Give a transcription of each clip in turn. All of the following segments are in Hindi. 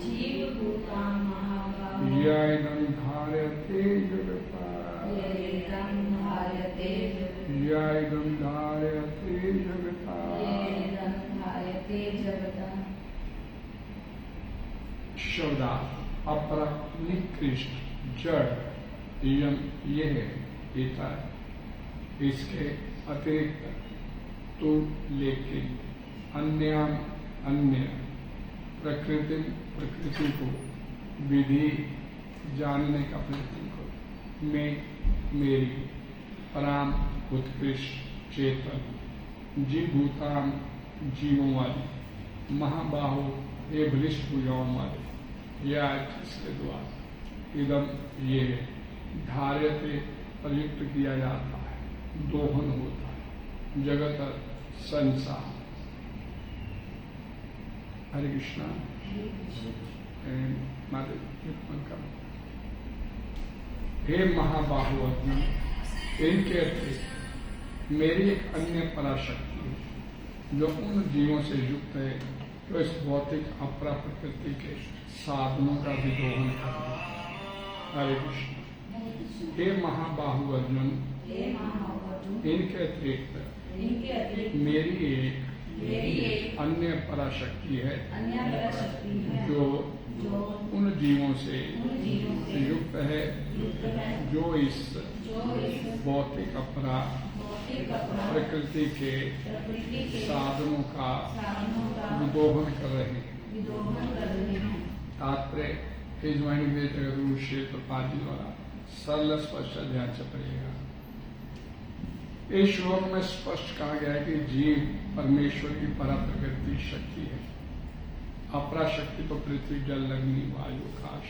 जीव भूतान महाबाहो यैदं धारयते जगता यैदं धारयते जगता शब्दार्थ अपरा निकृष्ट जड़ ये है गीता, इसके अतिरिक्त तो लेकिन अन्य प्रकृति को विधि जानने का प्रयत्न करो। मैं मेरी पराम उत्कृष्ट चेतन जीवभूताम जीवों वाली महाबाहो ये बलिष्ठ भुजाओं वाले या इसके द्वारा इदम ये धार्यते प्रयुक्त किया जाता है, दोहन होता है जगत संसार। हरे कृष्णा। हे महाबाहु अर्जुन, इनके अतिरिक्त मेरी एक अन्य पराशक्ति है जो उन जीवों से युक्त है जो इस भौतिक अपरा प्रकृति के साधनों का भी दोहन कर रहे हैं। हरे कृष्ण। हे महाबाहु अर्जुन, इनके अतिरिक्त मेरी एक अन्य पराशक्ति है जो उन जीवों से युक्त है जो इस भौतिक अपरा प्रकृति के साधनों का विदोहन कर रहे हैं। तात्पर्य इस वाणी में क्षेत्र पादी द्वारा सरल स्पष्ट ध्यान से पड़ेगा। इस श्लोक में स्पष्ट कहा गया है कि जीव परमेश्वर की परा प्रकृति शक्ति है। अपरा शक्ति तो पृथ्वी जल अग्नि वायु आकाश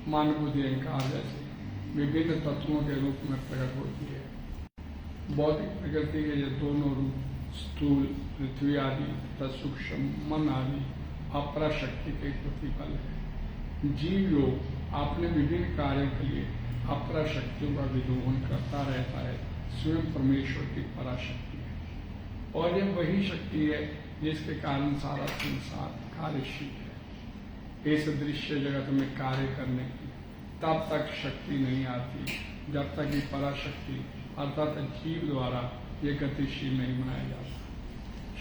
मानव बुद्धि अहंकार जैसे विभिन्न तत्वों के रूप में प्रकट होती है। भौतिक प्रकृति के ये दोनों रूप स्थूल पृथ्वी आदि तथा सूक्ष्म मन आदि अपरा शक्ति के प्रतिफल है। जीव योग अपने विभिन्न कार्यों के लिए अपरा शक्तियों का विदोहन करता रहता है। स्वयं परमेश्वर की पराशक्ति है और यह वही शक्ति है जिसके कारण सारा संसार कार्यशील है। इस दृश्य जगत में कार्य करने की तब तक शक्ति नहीं आती जब तक कि पराशक्ति अर्थात जीव द्वारा ये गतिशील नहीं बनाया जाता।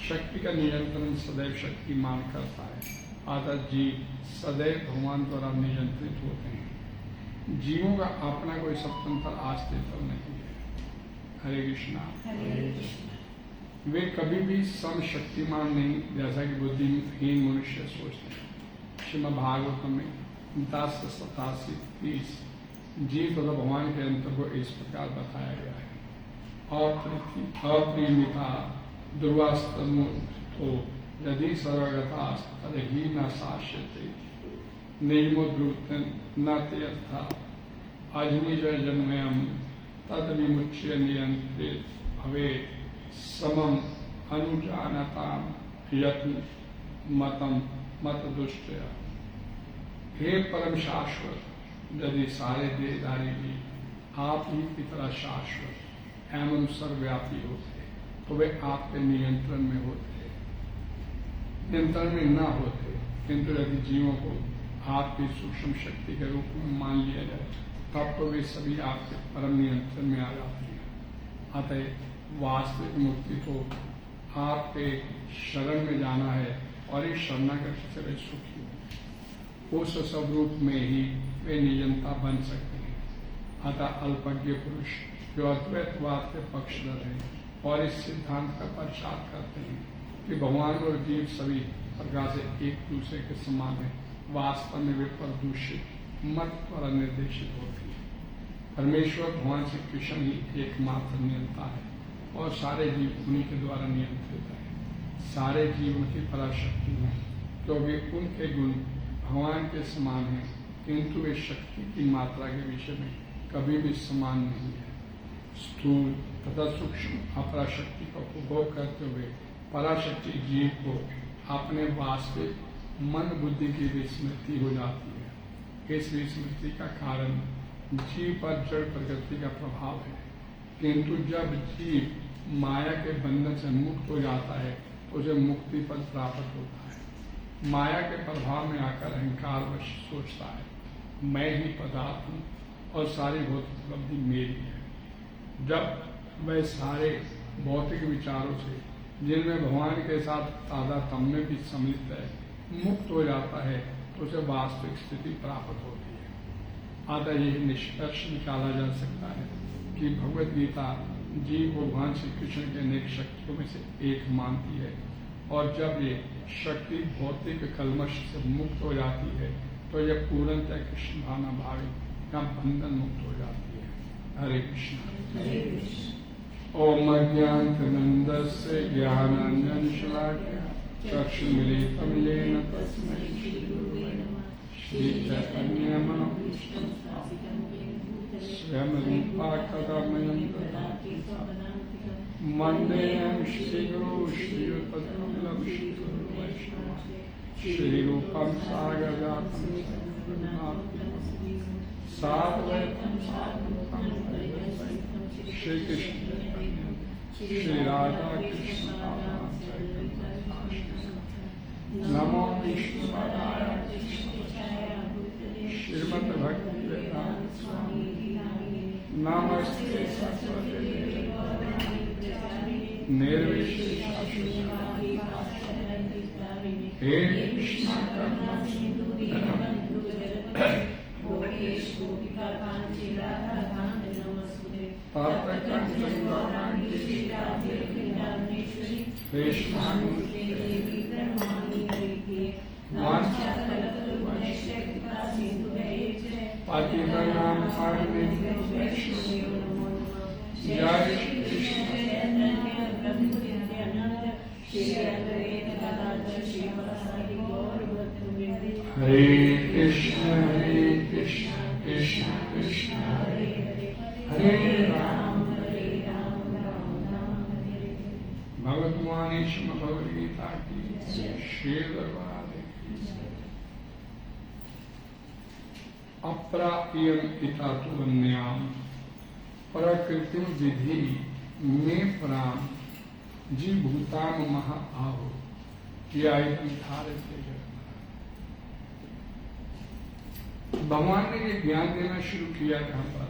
शक्ति का नियंत्रण सदैव शक्तिमान करता है, अर्थात जीव सदैव भगवान द्वारा नियंत्रित होते हैं। जीवों का अपना कोई स्वतंत्र अस्तित्व नहीं है। हरे कृष्णा। वे कभी भी समशक्तिमान नहीं, जैसा कि बुद्धिहीन मनुष्य सोचते हैं। श्रीमद् भागवतम में 10:87-30 जीव तथा भगवान के अंतर को इस प्रकार बताया गया है। अप्रिमिता दुर्वास्तमो यदि सर्वगता तर्हि न शास्यते नियमोद्वृत्तं न त्यर्था अजनिज जन्मयम् तद विमुच्य नियंत्रित भवे समम अनुजानताम यत्न मतम मत दुष्टया। हे परम शाश्वत, यदि सारे देहधारी भी आप ही की तरह शाश्वत एवं सर्वव्यापी होते तो वे आपके नियंत्रण में होते, नियंत्रण में न होते। किंतु यदि जीवों को आपकी सूक्ष्म शक्ति के रूप में मान लिया जाए तब तो वे सभी आपके परम नियंत्रण में आ जाती हैं। अतः वास्तविक मुक्ति तो आपके शरण में जाना है और इस शरणागति से वे सुखी हो। उस स्वरूप में ही वे नियंता बन सकते हैं। अतः अल्पज्ञ पुरुष जो अद्वैतवाद के पक्षधर हैं और इस सिद्धांत का प्रचार करते हैं कि भगवान और जीव सभी प्रकार से एक दूसरे के समान है, वास्तव में वे प्रदूषित मत द्वारा निर्देशित होती है। परमेश्वर भगवान श्री कृष्ण ही एकमात्र नियंता है और सारे जीव उन्हीं के द्वारा नियंत्रित है। सारे जीव उनकी पराशक्ति है क्योंकि उनके गुण भगवान के समान है, किंतु वे शक्ति की मात्रा के विषय में कभी भी समान नहीं है। स्थूल तथा सूक्ष्म अपराशक्ति का उपभोग करते हुए पराशक्ति जीव को अपने वास्तविक मन बुद्धि की विस्मृति हो जाती है। इस विस्मृति का कारण जीव पर जड़ प्रकृति का प्रभाव है, किंतु जब जीव माया के बंधन से मुक्त हो जाता है तो उसे मुक्ति पद प्राप्त होता है। माया के प्रभाव में आकर अहंकार वश सोचता है मैं ही पदार्थ हूँ और सारी भौतिक उपलब्धि मेरी है। जब वह सारे भौतिक विचारों से, जिनमें भगवान के साथ तादात्म्य भी सम्मिलित है, मुक्त हो जाता है तो उसे वास्तविक स्थिति प्राप्त होती है। अतः यह निष्कर्ष निकाला जा सकता है कि भगवद गीता जीव को भगवान श्री कृष्ण के अनेक शक्तियों में से एक मानती है, और जब ये शक्ति भौतिक कलमश से मुक्त हो जाती है तो यह पूर्णतः कृष्ण भावना भावी का बंधन मुक्त हो जाती है। हरे कृष्ण। ओम अज्ञानतिमिरन्धस्य ज्ञानाञ्जनशलाकया चक्षुर्मिलितं येन तस्मै श्रीगुरुवे नमः। श्रीचैतन्यमनोभीष्टं स्थापितं येन स्वयं रूपा कदा मह्यं ददाति स्वपदान्तिकं। वन्देऽहं श्रीगुरुं श्रीयुतपदकमलं श्रीगुरुवैष्णवं श्रीरूपं साग्रजातं साद्वैतं साधुतं श्री कृष्ण श्री राधा कृष्ण नमो विष्णुपदाय श्रीमद् भक्ति वेदांत स्वामी नमस्ते सरस्वती निर्विशेष हे कृष्ण करुणा हरे कृष्ण कृष्ण कृष्ण हरे हरे राम राम हरे। भगवद्वाणी श्रीमद् भगवद गीता की श्री दरबार की अप्राप्यम इतातुन्याम प्रकृति विधि में प्राण जीभूताम महा आहो या धारित। भगवान ने ये ज्ञान देना शुरू किया कहां पर?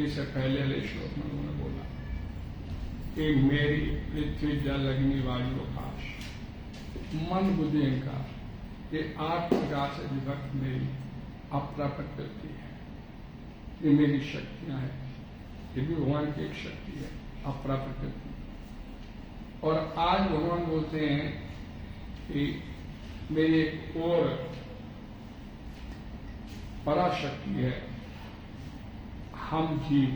इससे पहले वाले श्लोक में उन्होंने बोला कि मेरी पृथ्वी जल अग्नि वायु आकाश मन बुद्धि अहंकार ये 8 प्रकार से विभक्त मेरी अपरा प्रकृति है। ये मेरी शक्तियां हैं। ये भी भगवान की एक शक्ति है, अपरा प्रकृति। और आज भगवान बोलते हैं कि मेरी एक और पराशक्ति है, हम जीव।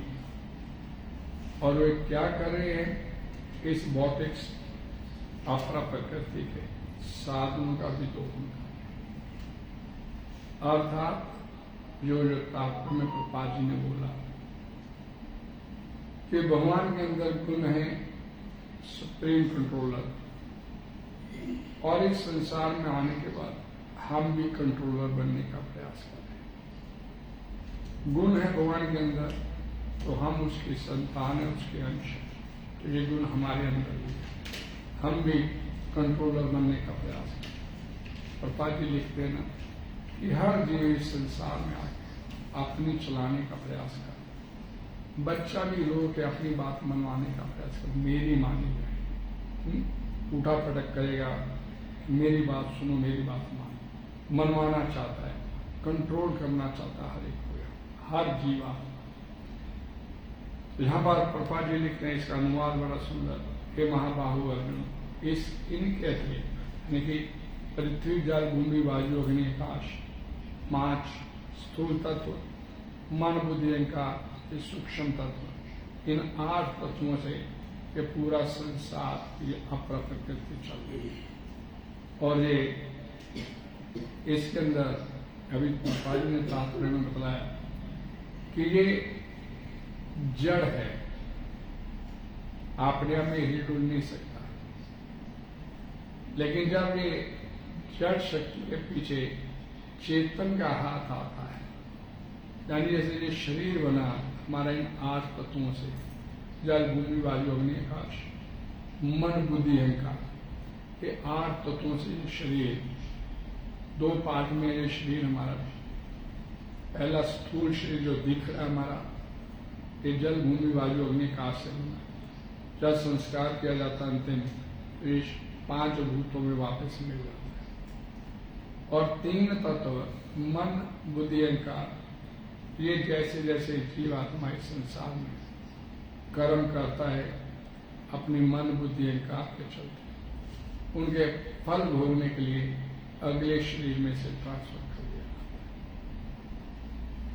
और वे क्या कर रहे हैं? इस भौतिक अपरा प्रकृति के साधनों का भी दोहन कर, अर्थात जो तात्पर्य में प्रभुपाद जी ने बोला कि भगवान के अंदर गुण है सुप्रीम कंट्रोलर, और इस संसार में आने के बाद हम भी कंट्रोलर बनने का प्रयास कर रहे हैं। गुण है भगवान के अंदर तो हम उसकी संतान है, उसके अंश है, तो ये गुण हमारे अंदर भी है, हम भी कंट्रोलर बनने का प्रयास करें। प्रभुपाद जी लिखते हैं ना कि हर जीव इस संसार में आके अपनी चलाने का प्रयास करे। बच्चा भी रो के अपनी बात मनवाने का प्रयास करे, मेरी मानी जाए, उठा पटक करेगा, मेरी बात सुनो, मेरी बात मानो, मनवाना चाहता है, कंट्रोल करना चाहता है हर एक को, हर जीवा। यहाँ पर प्रभुपाद जी लिखते हैं, इसका अनुवाद बड़ा सुंदर, हे महाबाहु अर्जुन, इस इनके थे यानी कि पृथ्वी जल भूमि वायु अग्नि आकाश 5 स्थूल तत्व, मन बुद्धि अहंकार सूक्ष्म तत्व, इन 8 तत्वों से ये पूरा संसार ये अपरा प्रकृति चल रही है। और ये इसके अंदर अभी प्रभुपाद ने तात्पर्य में बताया कि ये जड़ है, अपने आप में हिल डुल नहीं सकता, लेकिन जब ये जड़ शक्ति के पीछे चेतन का हाथ आता है, यानी जैसे ये शरीर बना हमारा इन 8 तत्वों से, जल भूमि वायु अग्नि आकाश मन बुद्धि अहंकार, ये 8 तत्वों से ये शरीर 2 पार्ट में ये शरीर हमारा पहला स्थूल शरीर जो दिख रहा है हमारा, ये जल भूमि वायु अग्नि आकाश से बना। जब संस्कार किया जाता अंतिम, तो ये 5 भूतों में वापस मिल जाता है। और 3 तत्व मन बुद्धि अहंकार, ये जैसे जैसे जीवात्मा इस संसार में कर्म करता है अपनी मन बुद्धि अहंकार के चलते, उनके फल भोगने के लिए अगले शरीर में से ट्रांसफर कर दिया जाता है।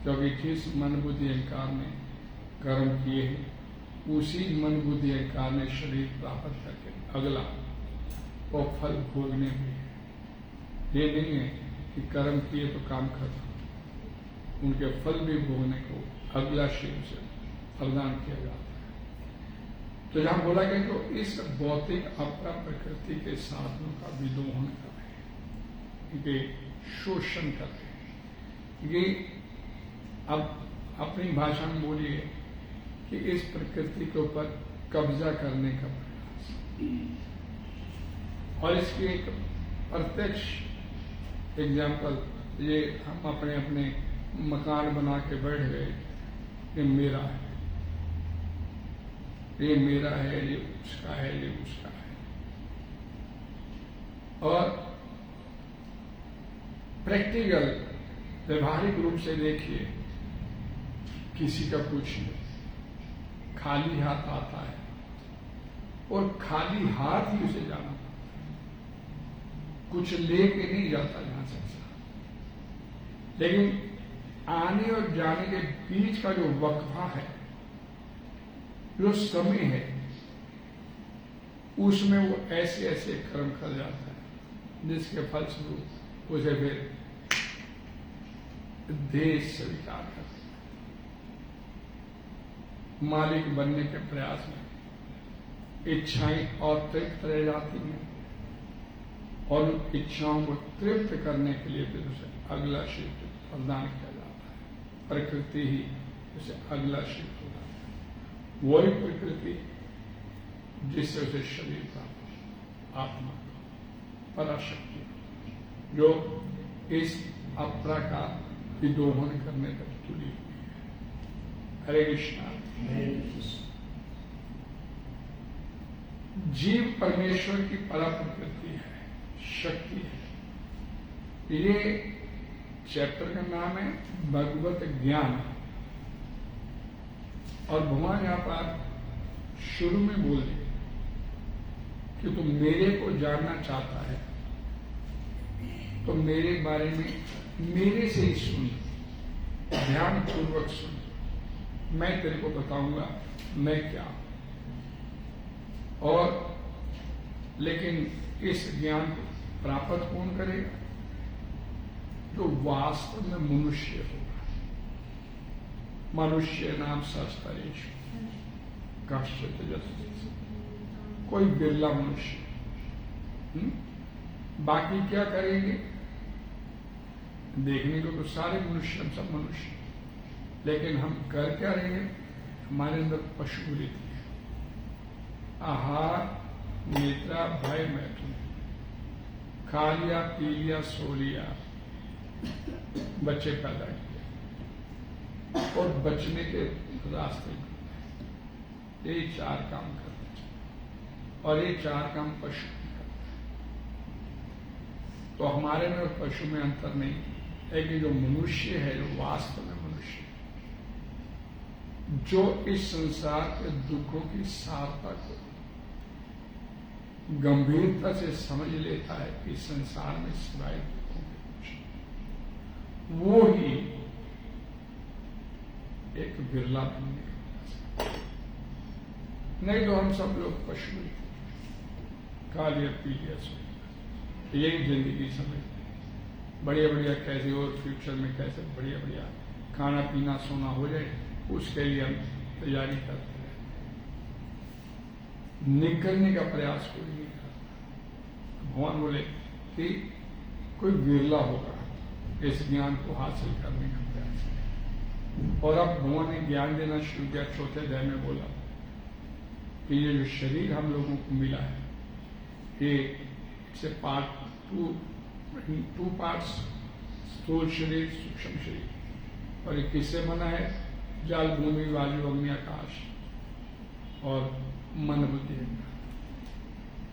क्योंकि जिस मन बुद्धि अहंकार ने कर्म किए हैं, उसी मन बुद्धि अहंकार ने शरीर प्राप्त करके अगला वो फल भोगने में। ये नहीं है कि कर्म किए तो काम खत्म, उनके फल भी भोगने को अगला शरीर से प्रदान किया जाता है। तो जहां बोला गया तो इस भौतिक अपरा प्रकृति के साधनों का विदोहन कर रहे हैं, इनके शोषण कर रहे हैं। ये अब अपनी भाषा में बोलिए कि इस प्रकृति के ऊपर कब्जा करने का प्रयास, और इसकी एक प्रत्यक्ष एग्जाम्पल, ये हम अपने अपने मकान बना के बैठ गए, ये मेरा है, ये मेरा है, ये उसका है, ये उसका है। और प्रैक्टिकल व्यवहारिक रूप से देखिए, किसी का कुछ नहीं, खाली हाथ आता है और खाली हाथ ही उसे जाना पड़ता है, कुछ लेके नहीं जाता जहां संसार। लेकिन आने और जाने के बीच का जो वक्फा है, जो समय है, उसमें वो ऐसे ऐसे कर्म कर जाता है जिसके फलस्वरूप उसे फिर देश स्वीकार करता है। मालिक बनने के प्रयास में इच्छाएं और तृप्त रह जाती हैं, और उन इच्छाओं को तृप्त करने के लिए फिर उसे अगला शरीर प्रदान किया जाता है। प्रकृति ही उसे अगला शरीर प्रदान करती है, वही प्रकृति जिससे उसे शरीर प्राप्त, आत्मा पराशक्ति, जो इस अपरा का विदोहन करने तक तुली हुई है। हरे कृष्णा। जीव परमेश्वर की परा प्रकृति है, शक्ति है। ये चैप्टर का नाम है भगवत ज्ञान, और भगवान यहां पर शुरू में बोले कि तुम मेरे को जानना चाहता है तो मेरे बारे में मेरे से ही सुन, ध्यान पूर्वक सुन, मैं तेरे को बताऊंगा मैं क्या। और लेकिन इस ज्ञान को प्राप्त कौन करेगा? जो वास्तव में मनुष्य होगा। मनुष्य नाम शास्त्रेश कश्चित जैसे, कोई बिरला मनुष्य। बाकी क्या करेंगे? देखने को तो सारे मनुष्य, हम सब मनुष्य, लेकिन हम कर क्या रहे हैं? हमारे अंदर पशु वृत्ति है, आहार निद्रा भय मैथुन, खा लिया पी लिया सो लिया, बच्चे पैदा किए और बचने के रास्ते ये 4 काम करते हैं, और ये 4 काम पशु करते हैं। तो हमारे में और पशु में अंतर नहीं है कि जो मनुष्य है, जो वास्तव में मनुष्य, जो इस संसार के दुखों की सारता को गंभीरता से समझ लेता है कि संसार में सिवाय दुखों के कुछ, वो ही एक बिरला बनने का प्रयास। नहीं तो हम सब लोग पशु हैं, खा लिया पी लिया सो, यही जिंदगी समझते हैं। बढ़िया बढ़िया कैसे और फ्यूचर में कैसे बढ़िया बढ़िया खाना पीना सोना हो जाए, उसके लिए हम तैयारी करते हैं, निकलने का प्रयास कोई नहीं करता। भगवान बोले कि कोई विरला होगा इस ज्ञान को हासिल करने का प्रयास है। और अब भगवान ने ज्ञान देना शुरू किया। 4थे अध्याय में बोला कि ये जो शरीर हम लोगों को मिला है, ये से पार्ट 2 पार्ट्स, स्थूल शरीर सूक्ष्म शरीर, और ये किससे बना है? जल, भूमि, वायु, अग्नि, आकाश और मन, बुद्धि, अहंकार।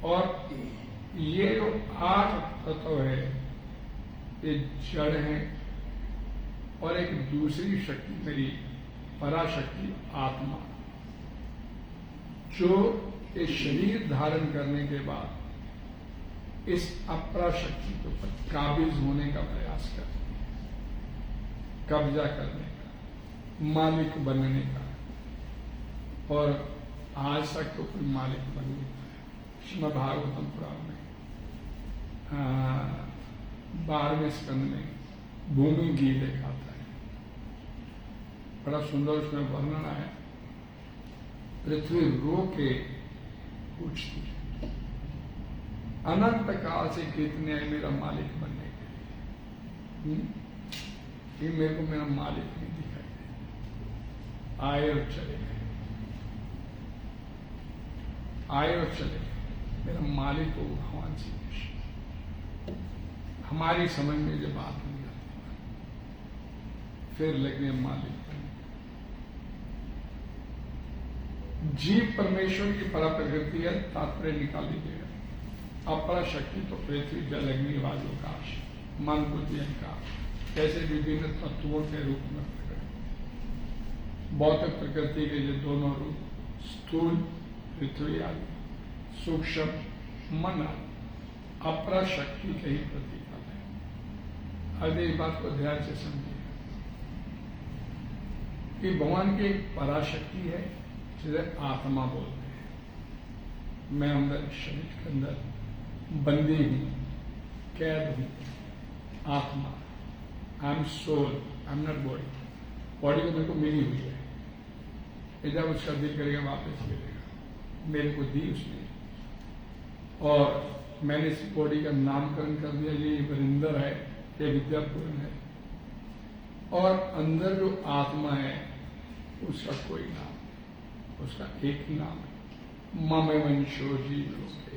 और ये जो 8 तत्व है ये जड़ है। और एक दूसरी शक्ति मेरी पराशक्ति आत्मा, जो इस शरीर धारण करने के बाद इस अपराशक्ति के ऊपर काबिज होने का प्रयास करती है, कब्जा करने का, मालिक बनने का। और आज तक तो कोई मालिक बन नहीं पाया। श्रीमद् भागवतम पुराण में 12वें स्कंद में भूमि गीत एक आता है, बड़ा सुंदर उसमें वर्णन है। पृथ्वी रो के पूछती है, अनंत काल से कितने हैं मेरा मालिक बनने के लिए? ये मेरे को मेरा मालिक नहीं दिखाई दे। आए और चले गए, आए और चले गए। मेरा मालिक हो भगवान श्री कृष्ण। हमारी समझ में ये बात नहीं आती, फिर लगे मालिक बनने। जीव परमेश्वर की परा प्रकृति है, तात्पर्य निकाल लीजिएगा। अपरा शक्ति तो पृथ्वी, जल, अग्नि, वायु, आकाश, मन, बुद्धि, अहंकार ऐसे विभिन्न तत्वों के रूप में प्रकट। भौतिक प्रकृति के ये दोनों रूप, स्थूल पृथ्वी आदि, सूक्ष्म मन आदि, अपरा शक्ति के ही प्रतीक है। अब इस बात को ध्यान से समझिए कि भगवान की एक पराशक्ति है जिसे आत्मा बोलते हैं। मैं अंदर शरीर के अंदर बंदी हूं, कैद हूं, आत्मा। I am soul, I am not body. Body को मेरे को मिली हुई है, जब उसका दिल करेगा वापस मिलेगा। मेरे को दी उसने, और मैंने इस बॉडी का नामकरण कर दिया, ये वरिंदर है, ये विद्यापूर्ण है। और अंदर जो आत्मा है उसका कोई नाम, उसका एक ही नाम है, मम वंशो जीव लोके।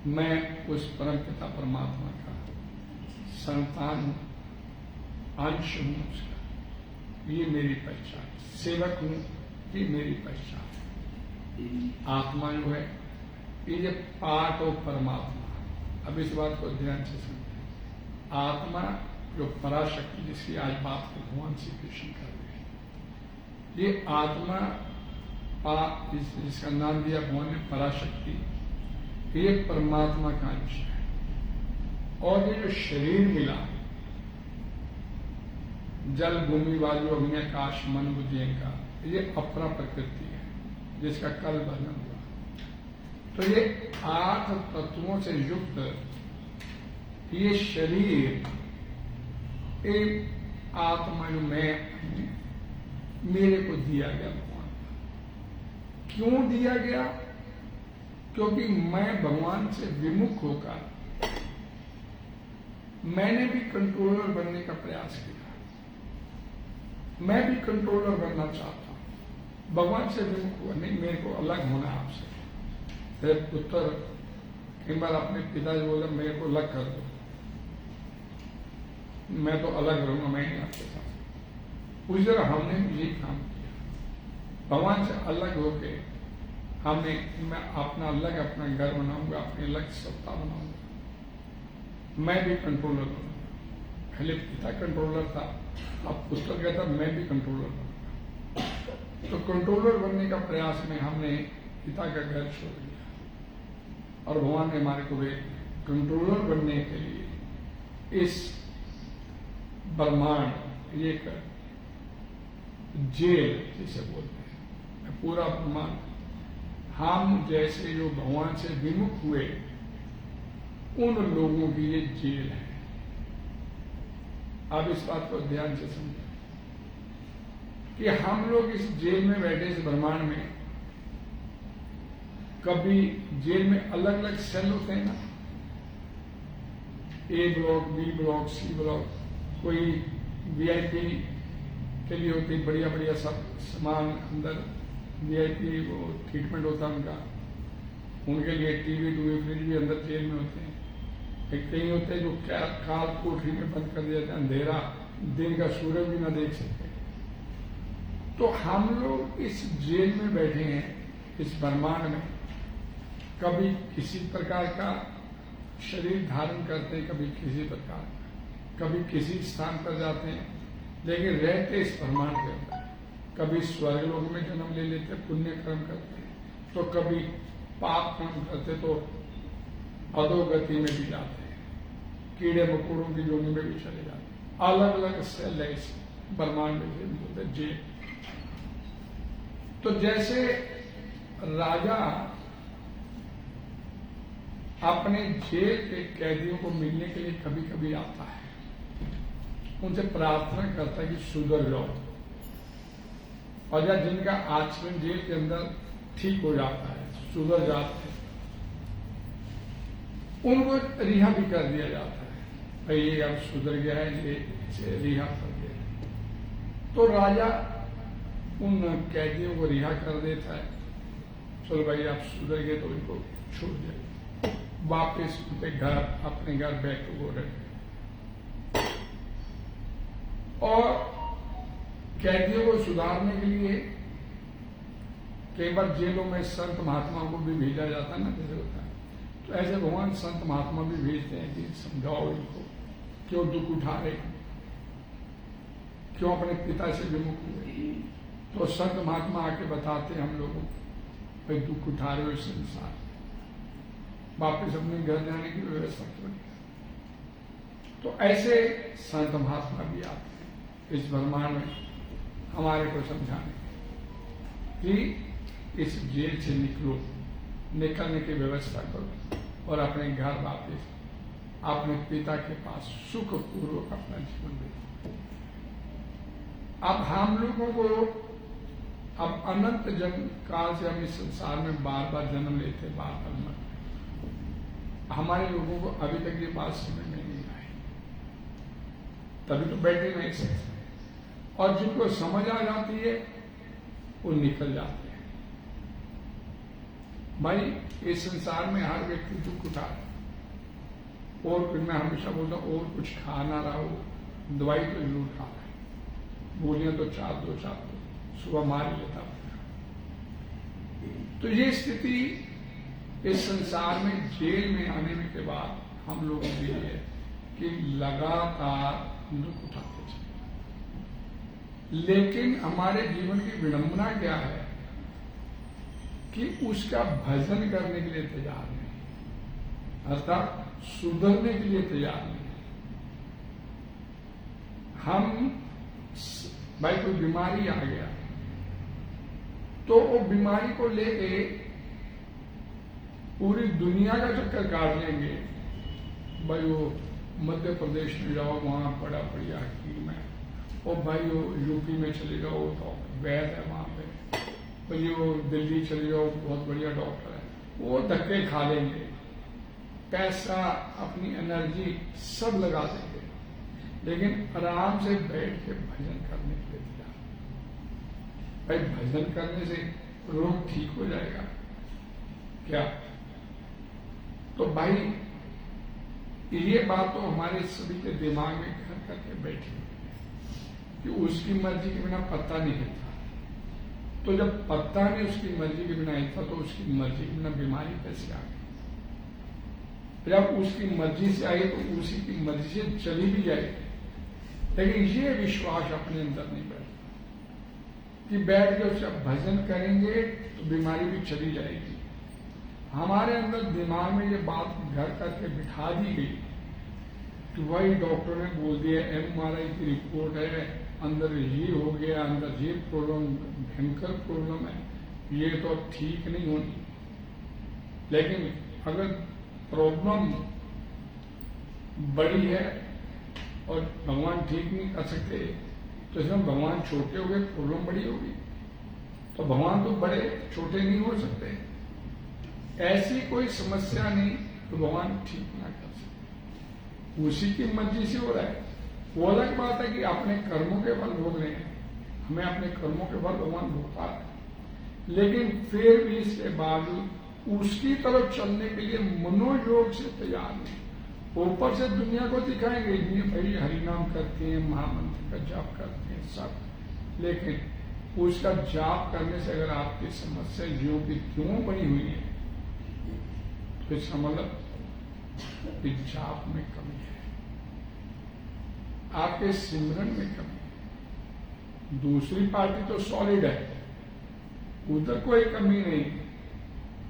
मैं उस परम पिता परमात्मा का संतान हूं, अंश हूं उसका। ये मेरी पहचान, सेवक हूं, ये मेरी पहचान है। आत्मा जो है ये पार्ट ऑफ परमात्मा। अब इस बात को ध्यान से समझें। आत्मा जो पराशक्ति, जिसकी आज बात भगवान श्री कृष्ण कर रहे हैं, ये आत्मा जिसका नाम दिया भगवान ने पराशक्ति, ये परमात्मा का अंश है। और ये जो शरीर मिला, जल, भूमि, वायु, अग्नि, आकाश, मन, बुद्धि, अहंकार, ये अपरा प्रकृति है जिसका कल वर्णन हुआ। तो ये 8 तत्वों से युक्त ये शरीर, एक आत्मा जो मैं, मेरे को दिया गया भगवान। क्यों दिया गया? क्योंकि मैं भगवान से विमुख होकर मैंने भी कंट्रोलर बनने का प्रयास किया। मैं भी कंट्रोलर बनना चाहता हूं, भगवान से विमुख हुआ। नहीं, मेरे को अलग होना है आपसे। मेरे पुत्र कई बार अपने पिताजी बोला, मेरे को अलग कर दो, मैं तो अलग रहूंगा, मैं नहीं आपके साथ। उस जगह हमने भी यही काम किया, भगवान से अलग होके हमने, मैं अपना अलग अपना घर बनाऊंगा, अपनी अलग सत्ता बनाऊंगा, मैं भी कंट्रोलर बनूंगा। पहले पिता कंट्रोलर था, अब पुस्तक कहता मैं भी कंट्रोलर बनूंगा। तो कंट्रोलर बनने का प्रयास में हमने पिता का घर छोड़ दिया, और भगवान ने हमारे को कंट्रोलर बनने के लिए इस ब्रह्मांड, ये जेल जिसे बोलते हैं, पूरा ब्रह्मांड, हम जैसे जो भगवान से विमुख हुए उन लोगों की ये जेल है। आप इस बात को ध्यान से समझें कि हम लोग इस जेल में बैठे, इस ब्रह्मांड में, कभी जेल में अलग अलग सेल होते हैं ना, A block, B block, C block, कोई वीआईपी के लिए होती है, बढ़िया बढ़िया सब सामान अंदर, वीआईपी वो ट्रीटमेंट होता है उनका, उनके लिए टीवी टूवी फ्रिज भी अंदर जेल में होते हैं। एक कई होते हैं जो काल कोठरी में बंद कर दिया जाता है, अंधेरा दिन का सूरज भी न देख सकते। तो हम लोग इस जेल में बैठे हैं, इस ब्रह्मांड में। कभी किसी प्रकार का शरीर धारण करते हैं, कभी किसी प्रकार का, कभी किसी स्थान पर जाते हैं, लेकिन रहते इस ब्रह्मांड के अंदर। कभी स्वर्ग लोक में जन्म ले लेते, पुण्य कर्म करते हैं, तो कभी पाप कर्म करते तो अधोगति में भी जाते हैं, कीड़े मकोड़ों की जोनी में भी चले जाते हैं। अलग अलग सेल है इस ब्रह्मांड में जेल। तो जैसे राजा अपने जेल के कैदियों को मिलने के लिए कभी कभी आता है, उनसे प्रार्थना करता है कि सुधर जाओ, और जब जिनका आचरण जेल के अंदर ठीक हो जाता है, सुधर जाते हैं, उनको रिहा भी कर दिया जाता है। भाई ये अब सुधर गया है, ये इसे रिहा कर दिया। तो राजा उन कैदियों को रिहा कर देता है। चलो भाई आप सुधर गए तो इनको छोड़ दिया, वापिस उनके घर, अपने घर बैक हो रहे। और कैदियों को सुधारने के लिए कई बार जेलों में संत महात्माओं को भी भेजा जाता है ना, जैसे होता है। तो ऐसे भगवान संत महात्मा भी भेजते हैं कि समझाओ इनको, क्यों दुख उठा रहे, क्यों अपने पिता से विमुख हुए। तो संत महात्मा आके बताते हैं हम लोगों को, भाई दुख उठा रहे हो इस संसार, वापिस अपने घर जाने की व्यवस्था करें। तो ऐसे संत महात्मा भी आते हैं इस ब्रह्मांड में हमारे को समझाने कि इस जेल से निकलो, निकलने की व्यवस्था करो और अपने घर वापिस अपने पिता के पास सुखपूर्वक अपना जीवन दे। अब हम लोगों को अब अनंत जन्म काल से हम इस संसार में बार बार जन्म लेते, बार बार मरते। हमारे लोगों को अभी तक ये बात समझ में नहीं आई, तभी तो बैठे नहीं सकते। और जिनको समझ आ जाती है वो निकल जाते हैं। भाई इस संसार में हर व्यक्ति दुख उठा रहा है, और मैं हमेशा बोलता हूं, और कुछ खा ना रहा हो, दवाई तो जरूर खा रहा है, गोलियां तो चार दो सुबह मार लेता हूं। तो ये स्थिति इस संसार में जेल में आने के बाद हम लोगों के लिए कि लगातार दुख उठाते चले। लेकिन हमारे जीवन की विडंबना क्या है कि उसका भजन करने के लिए तैयार नहीं, अर्थात सुधरने के लिए तैयार नहीं। हम भाई कोई बीमारी आ गया तो वो बीमारी को लेके पूरी दुनिया का चक्कर काट लेंगे। भाई वो मध्य प्रदेश में जाओ, वहां बड़ा बढ़िया हकीम है, और भाई वो यूपी में चले जाओ तो वैद्य है वहां पे, भाई वो दिल्ली चले जाओ बहुत बढ़िया डॉक्टर है। वो धक्के खा लेंगे, पैसा अपनी एनर्जी सब लगा देंगे, लेकिन आराम से बैठ के भजन करने के लिए तैयार। भाई भजन करने से रोग ठीक हो जाएगा क्या? तो भाई ये बात तो हमारे सभी के दिमाग में घर करके बैठी कि उसकी मर्जी के बिना पत्ता नहीं हिलता। तो जब पत्ता नहीं उसकी मर्जी के बिना हिलता तो उसकी मर्जी के बिना बीमारी कैसे आ गई? जब उसकी मर्जी से आई तो उसी की मर्जी से चली भी जाएगी, लेकिन ये विश्वास अपने अंदर नहीं बैठता कि बैठ के उसका भजन करेंगे तो बीमारी भी चली जाएगी। हमारे अंदर दिमाग में ये बात घर करके बिठा दी गई कि भाई डॉक्टर ने बोल दिया, MRI की रिपोर्ट है, अंदर ये हो गया, अंदर ये प्रॉब्लम, भयंकर प्रॉब्लम है, ये तो ठीक नहीं होनी। लेकिन अगर प्रॉब्लम बड़ी है और भगवान ठीक नहीं कर सकते तो इसमें भगवान छोटे हो गए, प्रॉब्लम बड़ी होगी। तो भगवान तो बड़े छोटे नहीं हो सकते। ऐसी कोई समस्या नहीं तो भगवान ठीक ना कर सकते, उसी की मर्जी से हो रहा है। वो अलग बात है कि अपने कर्मों के फल भोग रहे हैं, हमें अपने कर्मों के फल भगवान भोगता है, लेकिन फिर भी इसके बावजूद उसकी तरफ चलने के लिए मनोयोग से तैयार नहीं। ऊपर से दुनिया को दिखाएंगे ये भाई हरिनाम करते हैं, महामंत्र का जाप करते हैं सब, लेकिन उसका जाप करने से अगर आपकी समस्या ज्यों की त्यों बनी हुई है तो इसका मतलब कि जाप में कमी है, आपके सिमरन में कमी है। दूसरी पार्टी तो सॉलिड है, उधर कोई कमी नहीं,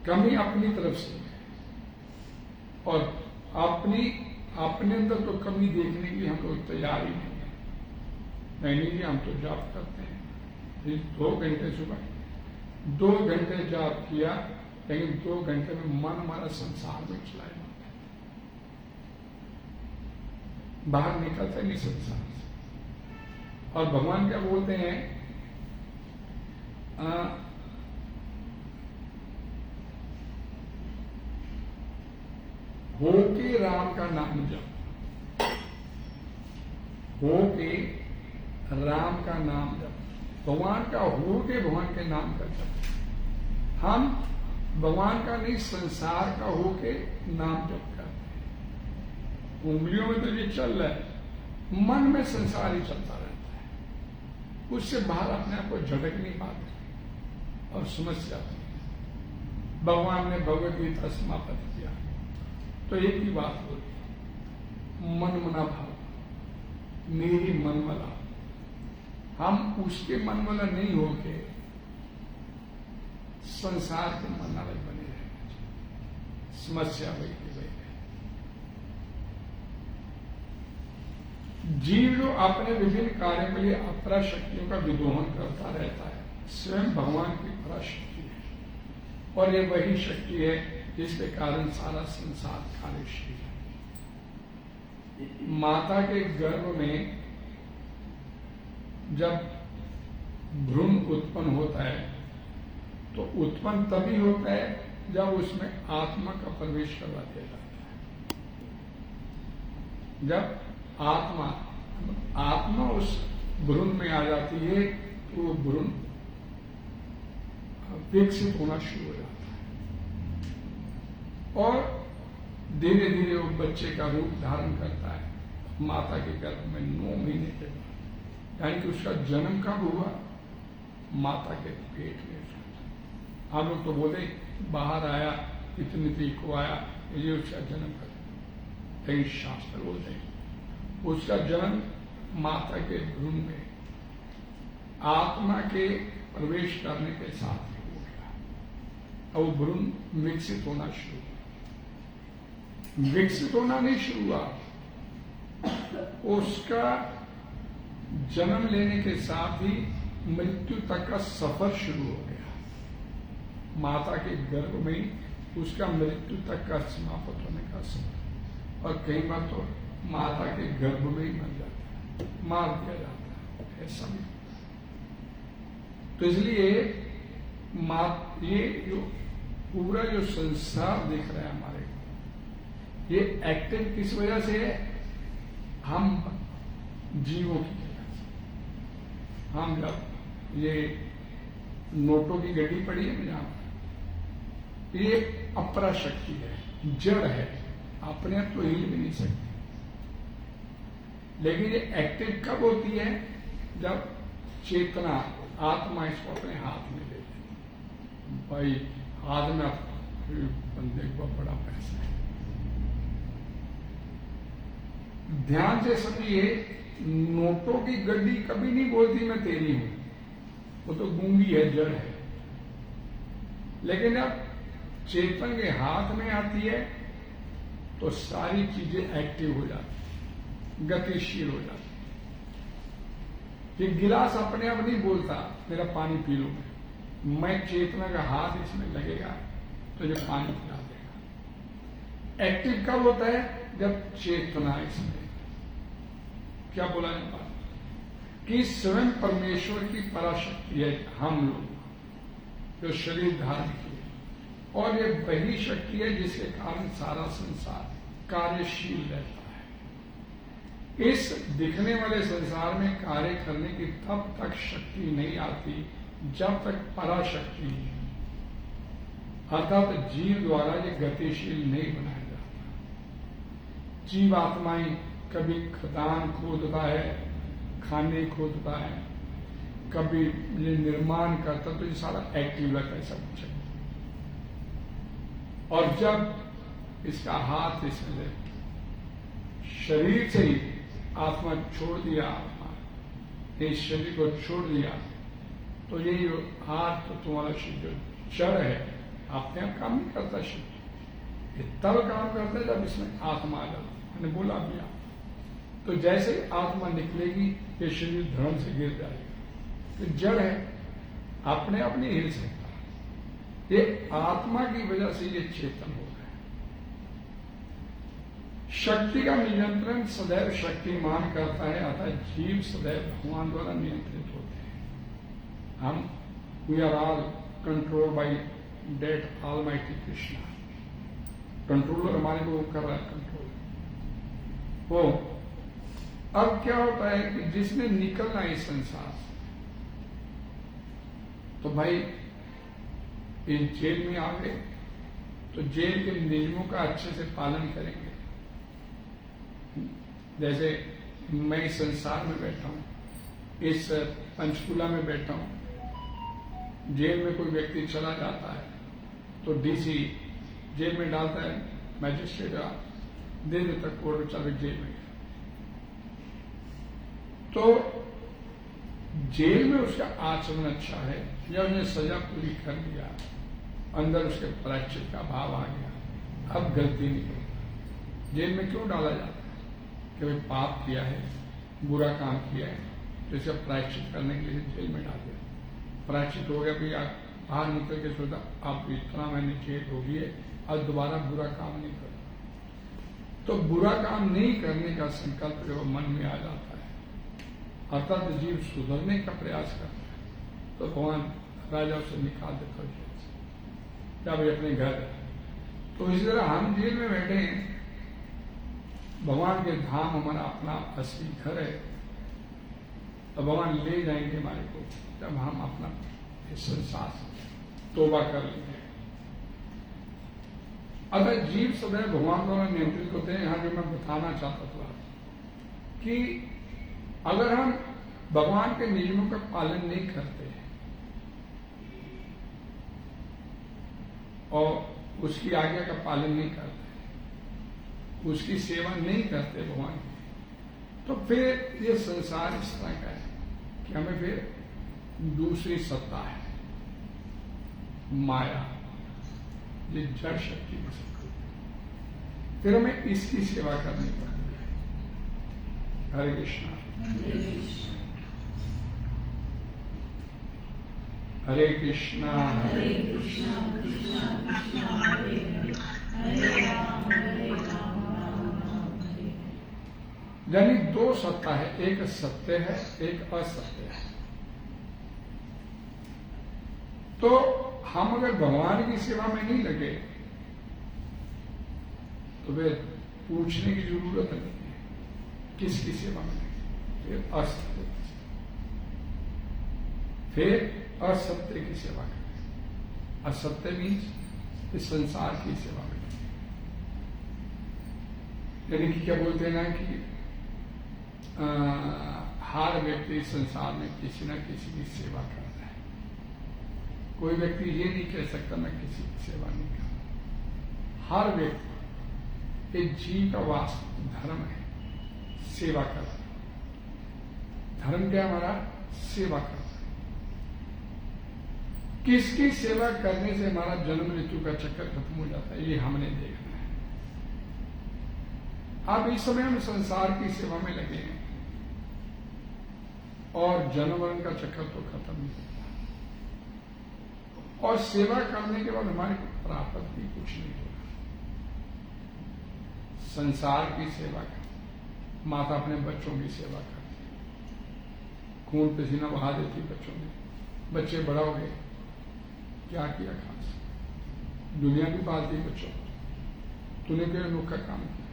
कमी अपनी तरफ से है और अपने अंदर तो कमी देखने की हम लोग तैयार ही नहीं है। नहीं कि हम तो जाप करते हैं, फिर 2 घंटे सुबह 2 घंटे जाप किया, लेकिन 2 घंटे में मन हमारा संसार में चला जाता है, बाहर निकलता नहीं संसार से। और भगवान क्या बोलते हैं, हो के राम का नाम जप, हो के राम का नाम जप, भगवान का हो के भगवान के नाम का जप। हम भगवान का नहीं संसार का हो के नाम जप करते हैं। उंगलियों में तो ये चल रहा है, मन में संसार ही चलता रहता है, उससे बाहर अपने आप को झटक नहीं पाते और समस्या होती है। भगवान ने भगवद गीता समाप्त किया तो एक ही बात बोली, मन मना भाव, मेरी मनमला। हम उसके मनमला नहीं होके संसार के मनमला बने रहेंगे, समस्या वही की वही है। जीव जो अपने विभिन्न कार्यों के लिए अपरा शक्तियों का विदोहन करता रहता है, स्वयं भगवान की पराशक्ति है और ये वही शक्ति है जिसके कारण सारा संसार कार्यशील है। माता के गर्भ में जब भ्रूण उत्पन्न होता है तो उत्पन्न तभी होता है जब उसमें आत्मा का प्रवेश करवा दिया जाता है। जब आत्मा उस भ्रूण में आ जाती है तो वो भ्रूण विकसित होना शुरू हो जाता है और धीरे धीरे वो बच्चे का रूप धारण करता है माता के गर्भ में 9 महीने के बाद। यानी कि उसका जन्म कब हुआ, माता के पेट में। हम लोग तो बोले बाहर आया, इतनी तरीक को आया, ये उसका जन्म कर, कई शास्त्र बोलते हैं उसका जन्म माता के भ्रूण में आत्मा के प्रवेश करने के साथ हो गया और वो भ्रूण विकसित होना शुरू हुआ। विकसित होना नहीं शुरू हुआ, उसका जन्म लेने के साथ ही मृत्यु तक का सफर शुरू हो गया। माता के गर्भ में उसका मृत्यु तक का समाप्त होने का सफर, और कई बार तो माता के गर्भ में ही मर जाता है, मार दिया जाता है, ऐसा भी। तो इसलिए ये जो पूरा जो संसार दिख रहा है हमारे को, ये एक्टिव किस वजह से है, हम जीवों की वजह से। हम जब ये नोटों की गड्डी पड़ी है ना, ये अपरा शक्ति है, जड़ है, अपने आप तो हिल भी नहीं सकती। लेकिन ये एक्टिव कब होती है, जब चेतना आत्मा इसको अपने हाथ में ले लेती। भाई हाथ में बंदे को बड़ा पैसा है, ध्यान से समझिए। नोटों की गड्डी कभी नहीं बोलती मैं तेरी हूं, वो तो गूंगी है, जड़ है। लेकिन जब चेतन के हाथ में आती है तो सारी चीजें एक्टिव हो जाती, गतिशील हो जाती। फिर गिलास अपने आप नहीं बोलता मेरा पानी पी लो, मैं चेतना का हाथ इसमें लगेगा तो ये पानी पिला देगा। एक्टिव कब होता है, जब चेतना इसमें, क्या बोला जाता है कि स्वयं परमेश्वर की पराशक्ति है हम लोग जो शरीर धारण किए, और ये वही शक्ति है जिसके कारण सारा संसार कार्यशील रहता है। इस दिखने वाले संसार में कार्य करने की तब तक शक्ति नहीं आती जब तक पराशक्ति अर्थात जीव द्वारा ये गतिशील नहीं बनाया जाता। जीव आत्माएं कभी खदान खोदता है, खाने खोदता है, कभी ये निर्माण करता, तो ये सारा एक्टिव लगता है सब कुछ। और जब इसका हाथ इसमें शरीर से ही आत्मा छोड़ दिया, आत्मा ने इस शरीर को छोड़ दिया, तो ये जो हाथ तो तुम्हारा जो जड़ है अपने आप काम नहीं करता, शरीर ये तब काम करता है जब इसमें आत्मा आ जाती है। मैंने बोला भी आप, तो जैसे आत्मा निकलेगी ये शरीर धर्म से गिर जाएगा। तो जड़ है अपने आप नहीं हिल सकता, ये आत्मा की वजह से ये चेतन हो गया। शक्ति का नियंत्रण सदैव शक्तिमान करता है, अतः जीव सदैव भगवान द्वारा नियंत्रित होते हैं। हम we are all control by that almighty Krishna. Controller हमारे को कर रहा है कंट्रोल। वो अब क्या होता है कि जिसने निकलना है इस संसार से, तो भाई इस जेल में आ गए तो जेल के नियमों का अच्छे से पालन करेंगे। जैसे मैं इस संसार में बैठा हूं, इस पंचकूला में बैठा हूं, जेल में कोई व्यक्ति चला जाता है तो डीसी जेल में डालता है, मैजिस्ट्रेट दिन तक कोर्ट चल जेल में। तो जेल में उसका आचरण अच्छा है या उसने सजा पूरी कर लिया, अंदर उसके प्रायश्चित का भाव आ गया, अब गलती नहीं होगी। जेल में क्यों डाला जाता है कि भाई पाप किया है, बुरा काम किया है, तो इसे प्रायश्चित करने के लिए जेल में डाल दिया। प्रायश्चित हो गया, भाई आप बाहर निकल के सोचा आप इतना मैंने जेल होगी है, अब दोबारा बुरा काम नहीं करो। तो बुरा काम नहीं करने का संकल्प जब मन में आ जाता है, अर्थात जीव सुधरने का प्रयास करता है, तो भगवान राजा से निकाल देता है जब अपने घर। तो इसी तरह हम जेल में बैठे हैं, भगवान के धाम हमारा अपना असली घर है, तो भगवान ले जाएंगे हमारे को जब हम अपना इस संसार से तोबा कर लेंगे। अगर जीव सदैव भगवान द्वारा नियंत्रित होते हैं। यहां जो मैं बताना चाहता था कि अगर हम भगवान के नियमों का पालन नहीं करते और उसकी आज्ञा का पालन नहीं करते, उसकी सेवा नहीं करते भगवान की, तो फिर ये संसार इस तरह का है कि हमें फिर दूसरी सत्ता है, माया, ये जड़ शक्ति में सकती, फिर हमें इसकी सेवा करनी पड़ती है। हरे कृष्णा। हरे कृष्णा हरे कृष्णा कृष्णा कृष्णा हरे हरे, हरे राम राम राम हरे। यानी दो सत्ता है, एक सत्य है, एक असत्य है। तो हम अगर भगवान की सेवा में नहीं लगे तो फिर पूछने की जरूरत नहीं है किसकी सेवा में लगे, फिर असत्य फिर असत्य की सेवा करें। असत्य मीन्स इस संसार की सेवा में लगे। यानी कि क्या बोलते हैं ना कि हर व्यक्ति संसार में किसी न किसी की सेवा करता है। कोई व्यक्ति ये नहीं कह सकता मैं किसी की सेवा नहीं करता। हर व्यक्ति एक जीव का वास्तविक धर्म है सेवा करना। धर्म क्या हमारा? सेवा करना। किसकी सेवा करने से हमारा जन्म मृत्यु का चक्कर खत्म हो जाता है, ये हमने देखना है। अब इस समय हम संसार की सेवा में लगे हैं और जन्म मरण का चक्कर तो खत्म नहीं होता, और सेवा करने के बाद हमारे को प्राप्त भी कुछ नहीं होगा। संसार की सेवा कर, माता अपने बच्चों की सेवा करती, खून पसीना बहा देती बच्चों में, बच्चे बड़ा हो गए, क्या किया खास? दुनिया भी पालती बच्चों को, तूने कोई अनोखा काम किया,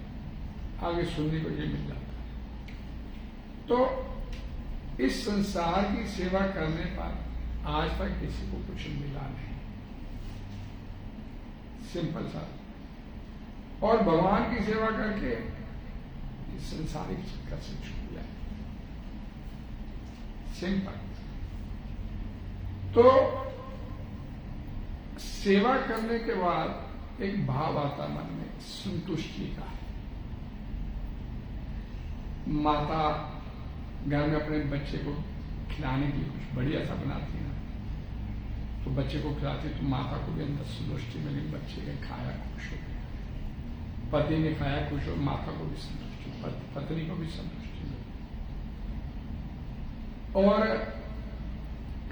आगे सुनने को ये मिल जाता है। तो इस संसार की सेवा करने पर आज तक किसी को कुछ मिला नहीं, सिंपल सा। और भगवान की सेवा करके कि संसारिक चक्कर से छूट जाए। सिंपल। तो सेवा करने के बाद एक भाव आता मन में संतुष्टि का। माता घर में अपने बच्चे को खिलाने के लिए कुछ बढ़िया सा बनाती है, तो बच्चे को खिलाती तो माता को भी अंदर संतुष्टि मिली, बच्चे ने खाया खुश हो गया, पति ने खाया खुश हो, माता को भी संतुष्टि, पत्नी को भी संतुष्टि मिली, और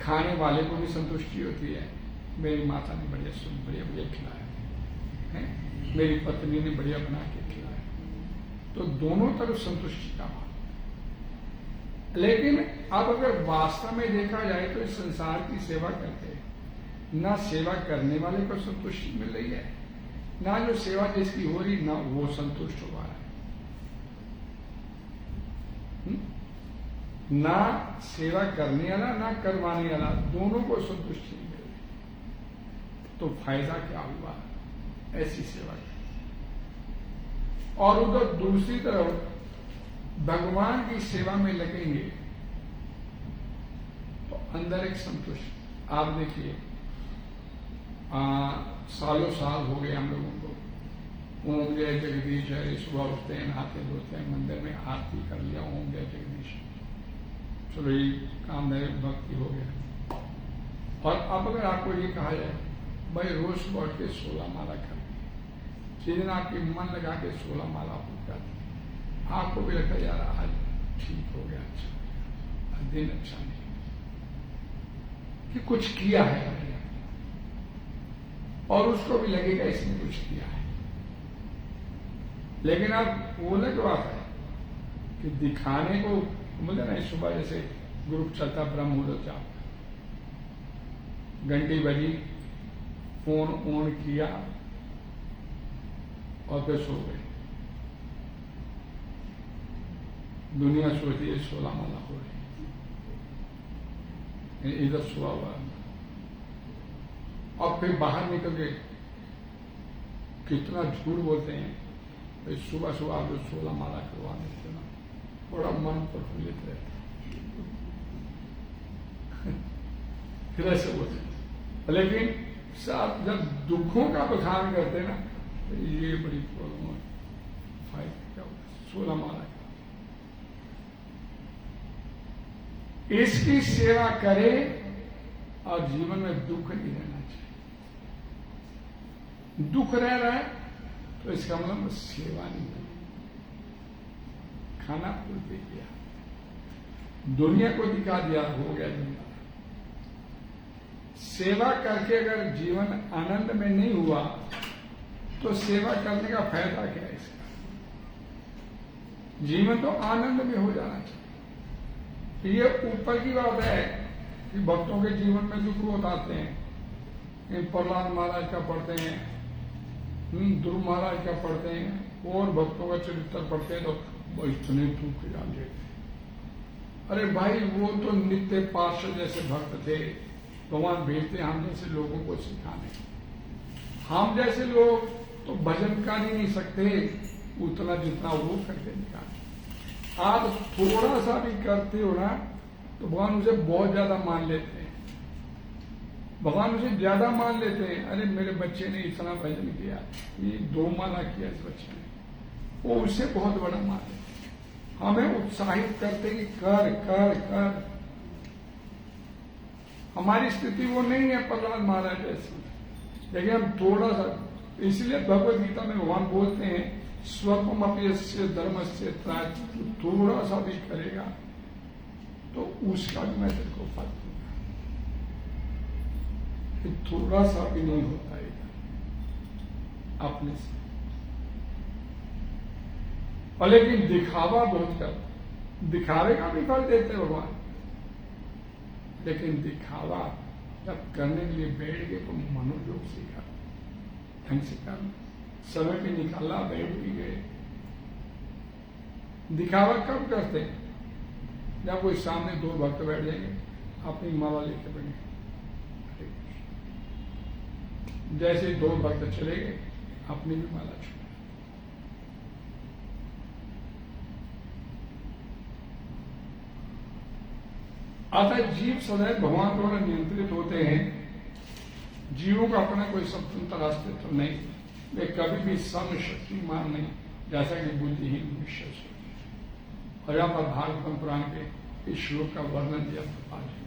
खाने वाले को भी संतुष्टि होती है, मेरी माता ने बढ़िया बढ़िया खिलाया है, मेरी पत्नी ने बढ़िया बना के खिलाया। तो दोनों तरफ संतुष्टि का भाव। लेकिन अब अगर वास्तव में देखा जाए तो इस संसार की सेवा करके ना सेवा करने वाले को संतुष्टि मिल रही है, ना जो सेवा जिसकी हो रही ना वो संतुष्ट हो रहा है। ना सेवा करने वाला ना करवाने वाला, दोनों को संतुष्टि मिल रही। तो फायदा क्या हुआ ऐसी सेवा की? और उधर दूसरी तरफ भगवान की सेवा में लगेंगे तो अंदर एक संतुष्टि। आप देखिए, सालों साल हो गए हम लोगों को ओम जय जगदीश हरे, सुबह उठते हैं, नहाते धोते हैं, मंदिर में आरती कर लिया, ओम जय जगदीश, चलो ये काम मेरे भक्ति हो गया। और अब अगर आपको ये कहा जाए भाई रोज सुबह उठ के 16 माला कर, जिस दिन आपकी मन लगा के 16 माला हो जाती, आपको भी लगता यार आज ठीक हो गया, अच्छा दिन अच्छा नहीं कि कुछ किया है, और उसको भी लगेगा इसने कुछ किया है। लेकिन आप वो अलग बात है कि दिखाने को मुझे नहीं, सुबह जैसे ग्रुप चलता ब्रह्म मुहूर्त जाप, घंटी बजी, फोन ऑन किया और फिर सो गए। दुनिया सोचती है 16 माला हो रही, इधर सुबह हुआ, और फिर बाहर निकल के कितना झूठ बोलते हैं। तो सुबह सुबह आप 16 माला करवा देते ना, बड़ा मन प्रफुल्लित रहता है। फिर ऐसे बोलते हैं। लेकिन साथ जब दुखों का बखान करते ना, तो ये बड़ी प्रॉब्लम है, फायदा क्या होता? 16 माला का इसकी सेवा करे और जीवन में दुख नहीं रहना चाहिए। दुख रह रहा है तो इसका मतलब सेवा नहीं है, खाना भूल दे दिया, दुनिया को दिखा दिया, हो गया दुनिया। सेवा करके अगर जीवन आनंद में नहीं हुआ तो सेवा करने का फायदा क्या है इसका? जीवन तो आनंद में हो जाना चाहिए। ये ऊपर की बात है कि भक्तों के जीवन में दुख होते हैं, प्रहलाद महाराज का पढ़ते हैं, ध्रुव महाराज का पढ़ते हैं, और भक्तों का चरित्र पढ़ते हैं तो इतने दुख जान लेते। अरे भाई वो तो नित्य पार्षद जैसे भक्त थे, भगवान भेजते हम जैसे लोगों को सिखाने। हम जैसे लोग तो भजन कर ही नहीं सकते उतना जितना वो करके निकाले। आप थोड़ा सा भी करते हो ना तो भगवान उसे बहुत ज्यादा मान लेते हैं, भगवान उसे ज्यादा मान लेते हैं। अरे मेरे बच्चे ने इतना भजन किया, ये 2 माला किया इस बच्चे ने, वो उसे बहुत बड़ा मान लेते हैं। हमें उत्साहित करते कि कर कर कर। हमारी स्थिति वो नहीं है प्रहलाद महाराज जैसी, लेकिन हम थोड़ा सा, इसलिए भगवद गीता में भगवान बोलते हैं स्वल्पम अपि यस्य धर्मस्य त्रायते, थोड़ा सा भी करेगा तो उसका भी मैं तेरे को फल दूंगा। थोड़ा सा भी नहीं होता है अपने से, और लेकिन दिखावा बहुत कर, दिखावे का भी फल देते भगवान। लेकिन दिखावा जब करने के लिए बैठ गए तो मनोयोग से कर, ढंग से कर, समय भी निकाला, बैठ भी गए। दिखावा कब करते हैं? जब कोई सामने 2 भक्त बैठ जाएंगे, अपनी माला लेकर बैठे, जैसे 2 भक्त चले गए अपनी भी माला छूट। अतः जीव सदैव भगवान द्वारा नियंत्रित होते हैं। जीवों का अपना कोई स्वतंत्र अस्तित्व नहीं, वे कभी भी सर्वशक्तिमान नहीं, जैसा कि बुद्धिहीन मनुष्य से। और यहाँ पर भागवतम पुराण के इस श्लोक का वर्णन दिया प्रपात है।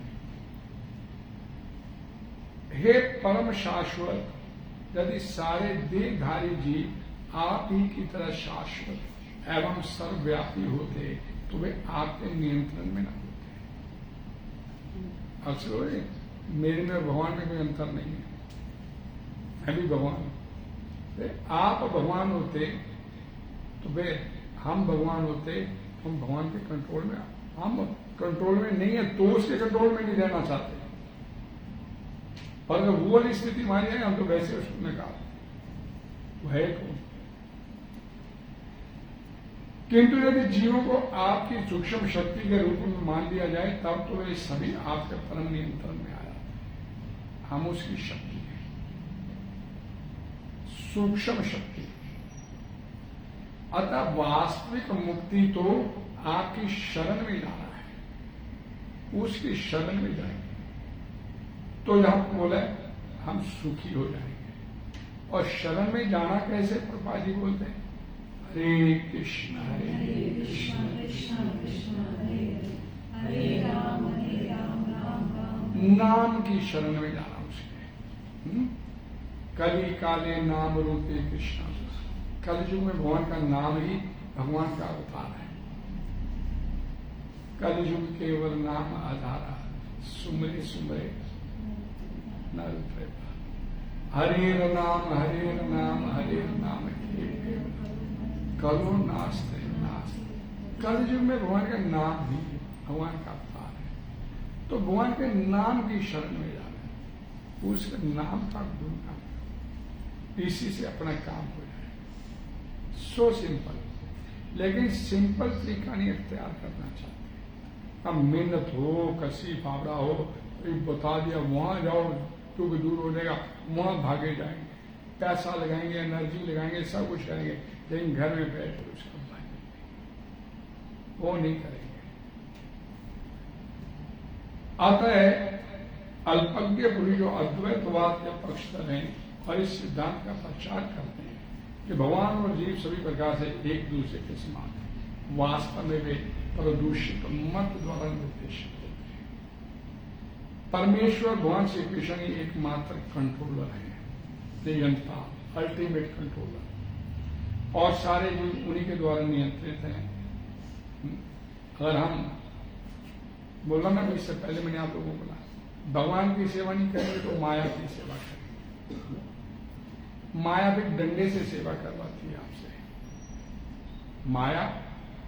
हे परम शाश्वत, यदि सारे देहधारी जीव आप ही की तरह शाश्वत एवं सर्वव्यापी होते तो वे आपके नियंत्रण में न होते। असल मेरे में भगवान में कोई अंतर नहीं है, मैं भी भगवान हूं। आप भगवान होते तो वे हम भगवान होते, हम भगवान के कंट्रोल में, हम कंट्रोल में नहीं है तो उसके कंट्रोल में नहीं रहना चाहते। और अगर वो वाली स्थिति हमारी है, हम तो वैसे उसने कहा वो है कौन। किंतु यदि जीवों को आपकी सूक्ष्म शक्ति के रूप में मान लिया जाए तब तो वे सभी आपके परम नियंत्रण में आया। हम उसकी शक्ति है, सूक्ष्म शक्ति। अतः वास्तविक मुक्ति तो आपकी शरण में जाना है, उसकी शरण में जाएंगे तो यहां बोला हम सुखी हो जाएंगे। और शरण में जाना कैसे प्रभुपाद जी बोलते हैं, हरे कृष्ण कृष्ण कृष्ण कृष्ण हरे हरे राम राम राम। नाम की शरण में जाना उसके। कली काले नाम रूपे कृष्ण। कलयुग में भगवान का नाम ही भगवान का अवतार है। कलयुग केवल नाम आधारा, सुमरे सुमरे नर प्रेमा। हरेर नाम हरेर नाम हरेर नाम कलो नास्ते नास्ते। कलयुग में भगवान का नाम ही भगवान का अवतार है। तो भगवान के नाम की शरण में जाना है, उसके नाम का गुणगान, इसी से अपना काम हो जाए। सो सिंपल, लेकिन सिंपल तरीका नहीं अख्तियार करना चाहते। अब मेहनत हो, कसी फावड़ा हो, बता दिया वहां जाओ क्योंकि दूर हो जाएगा, वहां भागे जाएंगे, पैसा लगाएंगे, एनर्जी लगाएंगे, सब कुछ करेंगे, लेकिन घर में बैठ कर उसको भागेंगे, वो नहीं करेंगे। अतः अल्पज्ञ पुरुष जो अद्वैतवाद के पक्षधर हैं और इस सिद्धांत का प्रचार करते हैं कि भगवान और जीव सभी प्रकार से एक दूसरे के समान है, वास्तव में वे प्रदूषित मत द्वारा निर्देशित होते हैं। परमेश्वर भगवान श्री कृष्ण ही एकमात्र कंट्रोलर है, नियंता, अल्टीमेट कंट्रोलर, और सारे जीव उन्हीं के द्वारा नियंत्रित हैं। अगर हम बोला ना, इससे पहले मैंने आप लोगों को बोला, भगवान की सेवा नहीं करेंगे तो माया की सेवा करेंगे। माया भी डंडे से सेवा करवाती है आपसे, माया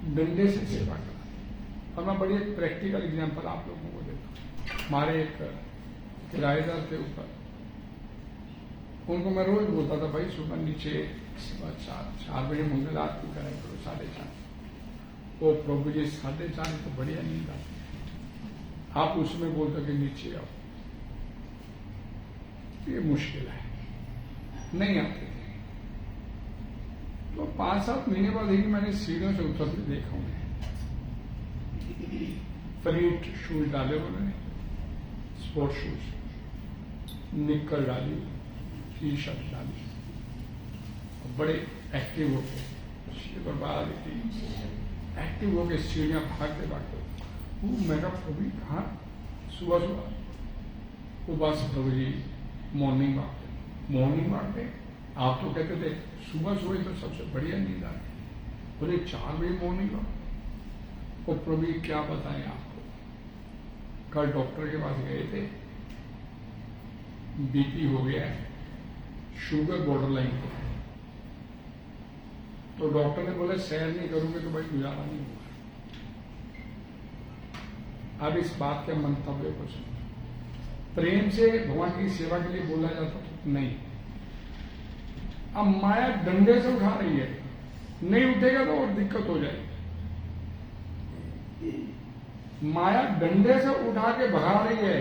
डंडे से सेवा करवाती है। और मैं बड़ी एक प्रैक्टिकल एग्जांपल आप लोगों को देता हूँ। हमारे एक किराएदार थे ऊपर, उनको मैं रोज बोलता था, भाई सुबह नीचे 4 बजे मंगल आरती करें करो, 4:30। ओ प्रभु जी 4:30 तो बढ़िया नींद आती है, आप उसमें बोलते कि नीचे आओ, ये मुश्किल है, नहीं आते थे। तो 5-7 महीने बाद ही मैंने सीढ़ियों से उतरते देखा उन्हें, फ्लीट शूज डाले उन्होंने, स्पोर्ट्स शूज, निक्कर डाली, टी शर्ट डाली, और बड़े एक्टिव होके एक्टिव होके सीढ़ियां भागते भागते, वो मेरा प्रभु कहा सुबह सुबह वो बस प्रभु जी मॉर्निंग वॉक पे आप तो कहते थे सुबह सुबह तो सबसे बढ़िया नींद आती, बोले 4 बजे मॉर्निंग वॉक। वो प्रभु क्या बताएं आपको, कल डॉक्टर के पास गए थे, बीपी हो गया है, शुगर बॉर्डर लाइन पे, तो डॉक्टर ने बोला सैर नहीं करोगे तो भाई गुजारा नहीं होगा। अब इस बात के मंतव्य को सुनो, प्रेम से भगवान की सेवा के लिए बोला जाता तो नहीं। अब माया डंडे से उठा रही है, नहीं उठेगा तो और दिक्कत हो जाएगी। माया डंडे से उठा के भगा रही है,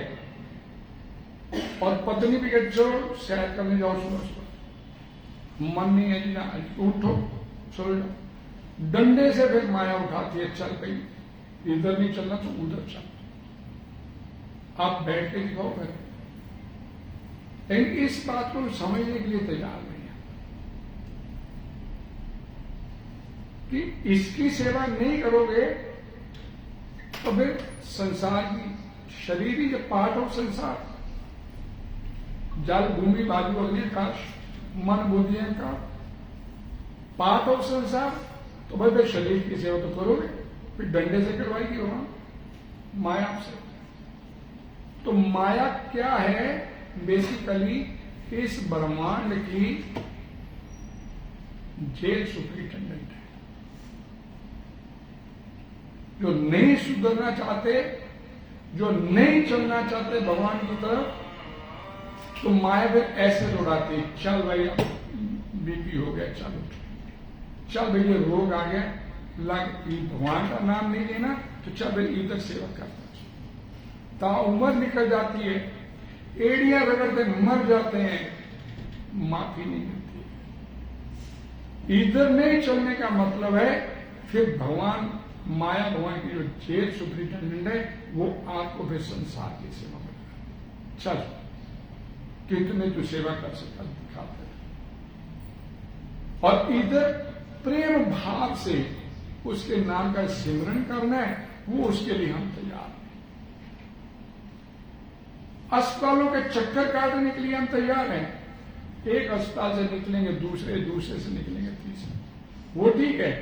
और पत्नी भी कहती चलो सैर करने जाओ सुबह सुबह, मन नहीं है जी ना, उठो चलो जाओ। डंडे से फिर माया उठाती है, चल गई, इधर नहीं चलना तो उधर चल। आप बैठ के दिखाओ फिर। लेकिन इस बात को समझने के लिए तैयार नहीं है कि इसकी सेवा नहीं करोगे तो फिर संसार की शरीर ही जब पार्ट ऑफ संसार, जल भूमि वायु अग्नि आकाश मन बुद्धि अहंकार पार्ट ऑफ संसार, तो भाई फिर शरीर की सेवा तो करोगे, फिर डंडे से करवाएगी वहां माया से। तो माया क्या है? बेसिकली इस ब्रह्मांड की जेल सुपरिटेंडेंट है। जो नहीं सुधरना चाहते, जो नहीं चलना चाहते भगवान की तरफ, तो माया फिर ऐसे दौड़ाती, चल भाई बीपी हो गया, चल भाई ये रोग आ गया, भगवान का नाम नहीं लेना तो चल भाई इधर सेवा करता, ताउम्र निकल जाती है, एड़ियां रगड़ते मर जाते हैं, माफी नहीं मिलती। इधर नहीं चलने का मतलब है फिर भगवान माया भगवान की जो जेल सुपरिटेंडेंट है वो आपको फिर संसार की सेवा में चल कितने तू सेवा कर सकता दिखाते। और इधर प्रेम भाव से उसके नाम का सिमरन करना है, वो उसके लिए हम तैयार हैं। अस्पतालों के चक्कर काटने के लिए हम तैयार हैं। एक अस्पताल से निकलेंगे दूसरे से निकलेंगे तीसरे, वो ठीक है,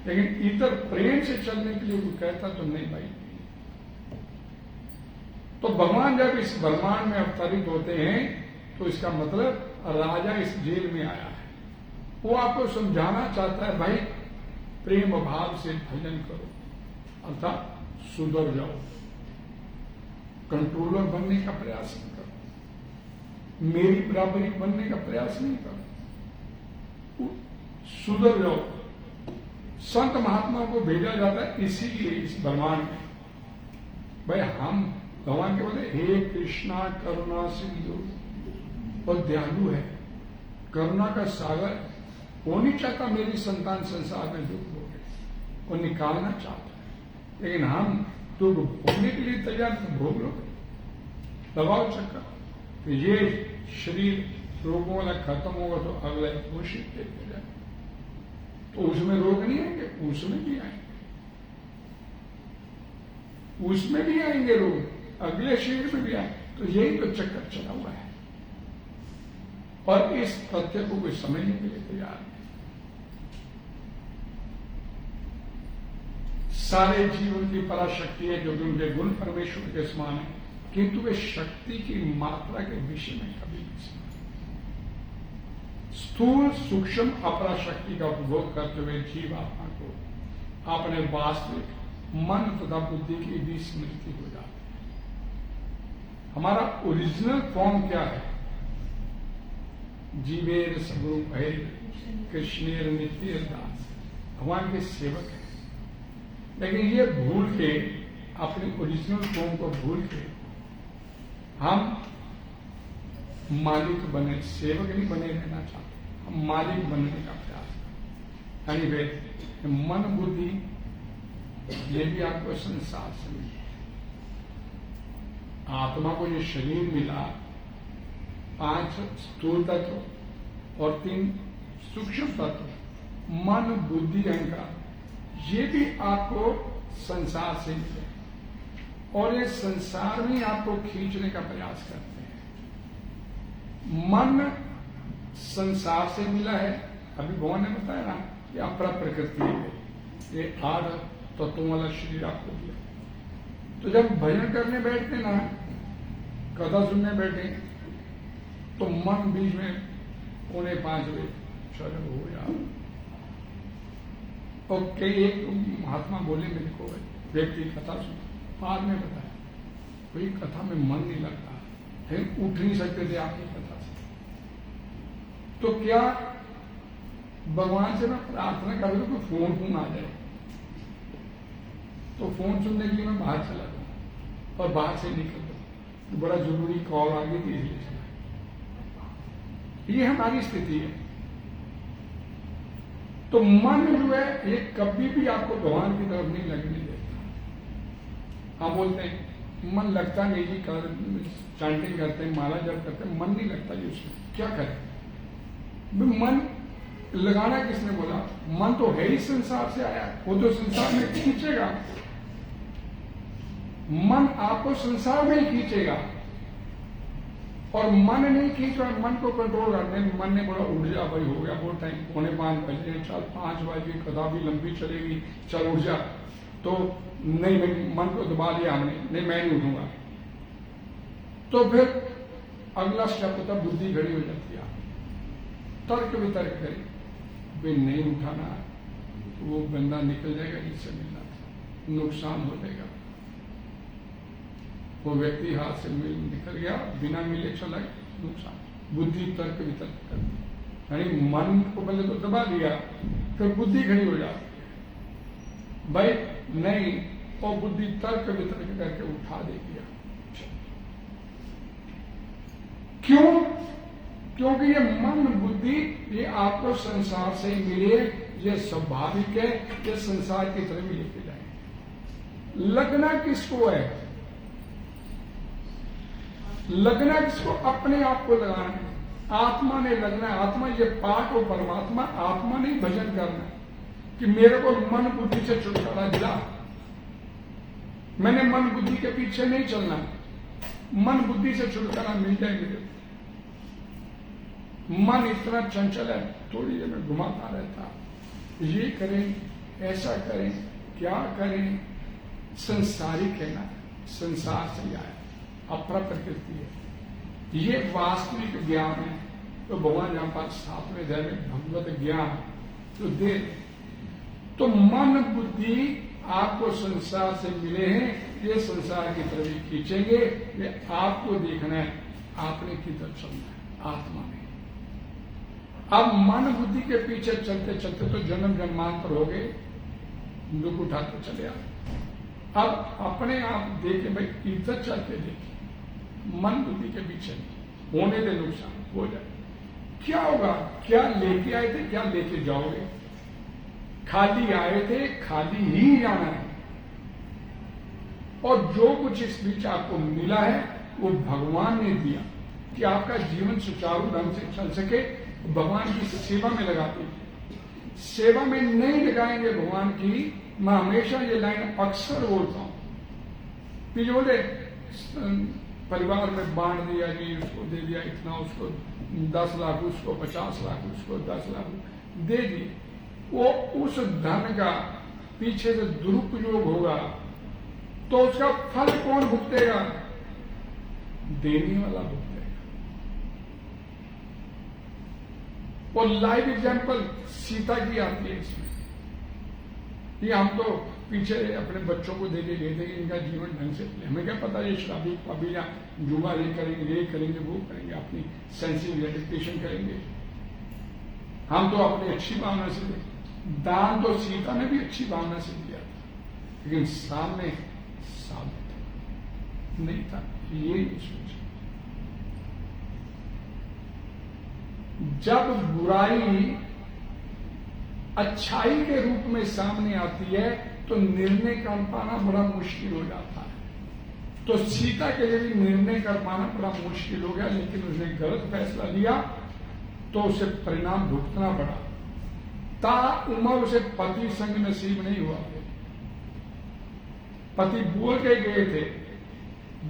लेकिन इधर प्रेम से चलने के लिए वो कहता तो नहीं भाई। तो भगवान जब इस ब्रह्मांड में अवतरित होते हैं तो इसका मतलब राजा इस जेल में आया है। वो आपको समझाना चाहता है भाई प्रेम भाव से भजन करो, अर्थात सुधर जाओ, कंट्रोलर बनने का प्रयास नहीं करो, मेरी बराबरी बनने का प्रयास नहीं करो, सुधर जाओ। संत महात्मा को भेजा जाता है इसीलिए इस ब्रह्मांड में, भाई हम भगवान के बोले हे कृष्णा करुणा सिंधु, और दयालु है, करुणा का सागर, वो नहीं चाहता मेरी संतान संसार में दुख भोगे, वो निकालना चाहता है, लेकिन हम दुख भोगने के लिए तैयार तो भोग लो, दबाव चक्कर। तो ये शरीर रोगों वाला खत्म होगा तो अगला घोषित देते जाए, तो उसमें रोग नहीं आएंगे, उसमें भी आएंगे, उसमें भी आएंगे रोग, अगले शरीर में भी आएंगे। तो यही तो चक्कर चला हुआ है, और इस तथ्य को कोई समझने के लिए तैयार नहीं। सारे जीवन की पराशक्ति है जो कि उनके गुण परमेश्वर के समान है, किंतु वे शक्ति की मात्रा के विषय में कभी नहीं समझ। स्थूल सूक्ष्म अपराशक्ति का उपभोग करते हुए जीव आत्मा को अपने वास्तविक मन तथा बुद्धि की भी स्मृति हो जाती है। हमारा ओरिजिनल फॉर्म क्या है? जीवेर स्वरूप है कृष्णेर नित्य दास, भगवान के सेवक है। लेकिन ये भूल के, अपने ओरिजिनल फॉर्म को भूल के हम मालिक बने, सेवक नहीं बने रहना चाहते, हम मालिक बनने का प्रयास करें। यानी वे मन बुद्धि ये भी आपको संसार से मिली, आत्मा को ये शरीर मिला, 5 स्थूल तत्व और 3 सूक्ष्म तत्व मन बुद्धि अहंकार, ये भी आपको संसार से मिले, और ये संसार में आपको खींचने का प्रयास करते हैं। मन संसार से मिला है, अभी भगवान ने बताया ना कि अपरा प्रकृति है, ये 8 तत्वों वाला शरीर आपको दिया। तो जब भजन करने बैठते ना, कथा सुनने बैठे, तो मन बीच में 4:45 बजे चलो हो जाओ। और कई एक महात्मा बोले मेरे को, व्यक्ति कथा सुन, बाद में बताया कोई कथा में मन नहीं लगता है, उठ नहीं सकते थे आपकी कथा से। तो क्या भगवान से मैं प्रार्थना कर दूं कि फोन आ जाए, तो फोन सुनने के लिए मैं बाहर चला जाऊं और बाहर से निकल जाऊं, तो बड़ा जरूरी कॉल आ गई थी इसलिए चला। ये हमारी स्थिति है। तो मन जो है ये कभी भी आपको भगवान की तरफ नहीं लगने देता। हम बोलते हैं मन लगता नहीं जी, कर चैंटिंग करते हैं, माला जप करते हैं, मन नहीं लगता जी उसमें, क्या करें? मन लगाना किसने बोला? मन तो है ही संसार से आया, वो तो संसार में खींचेगा, मन आपको संसार में ही खींचेगा। और मन नहीं खींच रहा, मन को कंट्रोल करने, मन ने बोला उठ जा भाई, हो गया बहुत टाइम, 4:45 बजे, चल 5 बजे कथा भी लंबी चलेगी, चल उठ जा। तो नहीं, मैं मन को दबा दिया हमने, नहीं मैं नहीं उठूंगा। तो फिर अगला स्टेप होता, बुद्धि खड़ी हो जाती है, तर्क वितर्क करे, भाई नहीं उठाना, वो बंदा निकल जाएगा जिससे मिलना था, नुकसान हो जाएगा। वो व्यक्ति हाथ से निकल गया, बिना मिले चला गया, नुकसान। बुद्धि तर्क वितर्क करती, यानी मन को पहले तो दबा दिया, फिर बुद्धि खड़ी हो जाती है, भाई नहीं, और बुद्धि तर्क वितर्क करके उठा देगी। क्यों? क्योंकि ये मन बुद्धि ये आपको संसार से मिले, ये स्वाभाविक है, ये संसार की तरफ लेके जाए। लगना किसको है? लगना किसको? अपने आप को लगाना है, आत्मा ने लगना है। आत्मा ये पाठ हो परमात्मा, आत्मा ने भजन करना है कि मेरे को मन बुद्धि से छुटकारा दिला, मैंने मन बुद्धि के पीछे नहीं चलना, मन बुद्धि से छुटकारा मिल जाए मेरे को। मन इतना चंचल है, थोड़ी देर में घुमाता रहता, ये करें, ऐसा करें, क्या करें, संसारिक है ना, संसार से आया, अपरा प्रकृति है। ये वास्तविक ज्ञान है, तो भगवान जहां पर 7वें अध्याय में भगवत ज्ञान तो दे। तो मन बुद्धि आपको संसार से मिले हैं, ये संसार की तरफ खींचेंगे, ये आपको देखना है, आपने किधर चलना है, आत्मा ने। अब मन बुद्धि के पीछे चलते चलते तो जन्म जन्मांतर हो गए, दुख उठाते चले आए। अब अपने आप देखे, भाई इधर चलते देखे, मन बुद्धि के पीछे होने दे, नुकसान हो जाए, क्या होगा? क्या लेके आए थे, क्या लेके जाओगे? खाली आए थे, खाली ही जाना है। और जो कुछ इस बीच आपको मिला है वो भगवान ने दिया कि आपका जीवन सुचारू ढंग से चल सके। भगवान की सेवा में लगाते, सेवा में नहीं लगाएंगे भगवान की। मैं हमेशा ये लाइन अक्सर बोलता हूं, पिछोले परिवार में बांट दिया जी, उसको दे दिया इतना, उसको 10 लाख, उसको 50 लाख, उसको 10 लाख दे दिए। वो उस धन का पीछे से दुरुपयोग होगा तो उसका फल कौन भुगतेगा? देने वाला भुगतेगा। और लाइव एग्जाम्पल सीता की आती है इसमें। ये हम तो पीछे अपने बच्चों को दे गए थे कि इनका जीवन ढंग से, हमें क्या पता ये शराबी अभी या जुआ ये करेंगे वो करेंगे, अपनी सेंसिंग एडिटेशन करेंगे। हम तो अपनी अच्छी भावना से दे। दान तो सीता ने भी अच्छी भावना से दिया था, लेकिन सामने नहीं था, ये नहीं सोचा। जब बुराई अच्छाई के रूप में सामने आती है तो निर्णय कर पाना बड़ा मुश्किल हो जाता है। तो सीता के लिए भी निर्णय कर पाना बड़ा मुश्किल हो गया, लेकिन उसने गलत फैसला लिया तो उसे परिणाम भुगतना पड़ा। ता उम्र उसे पति संग नसीब नहीं हुआ। पति बोल के गए थे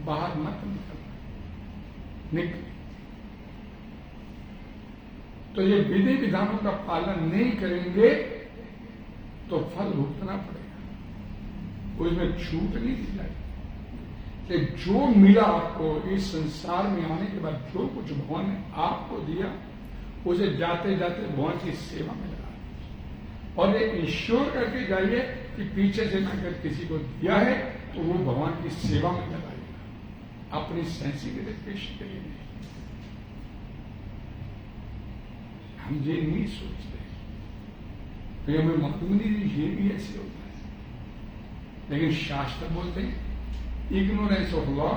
बाहर मत निकल, तो ये विधि विधानों का पालन नहीं करेंगे तो फल भुगतना पड़ेगा। उसमें छूट नहीं दी जाएगी कि जो मिला आपको इस संसार में आने के बाद, जो कुछ भगवान ने आपको दिया, उसे जाते जाते भगवान की सेवा में लगा दीजिए। और ये इंश्योर करके जाइए कि पीछे से मैं अगर किसी को दिया है तो वो भगवान की सेवा में लगाएगा, अपनी सेंसिटिविटी के लिए नहीं। हम ये नहीं सोचते, तो हमें मालूम नहीं ये भी ऐसे होता है। लेकिन शास्त्र बोलते हैं ignorance of law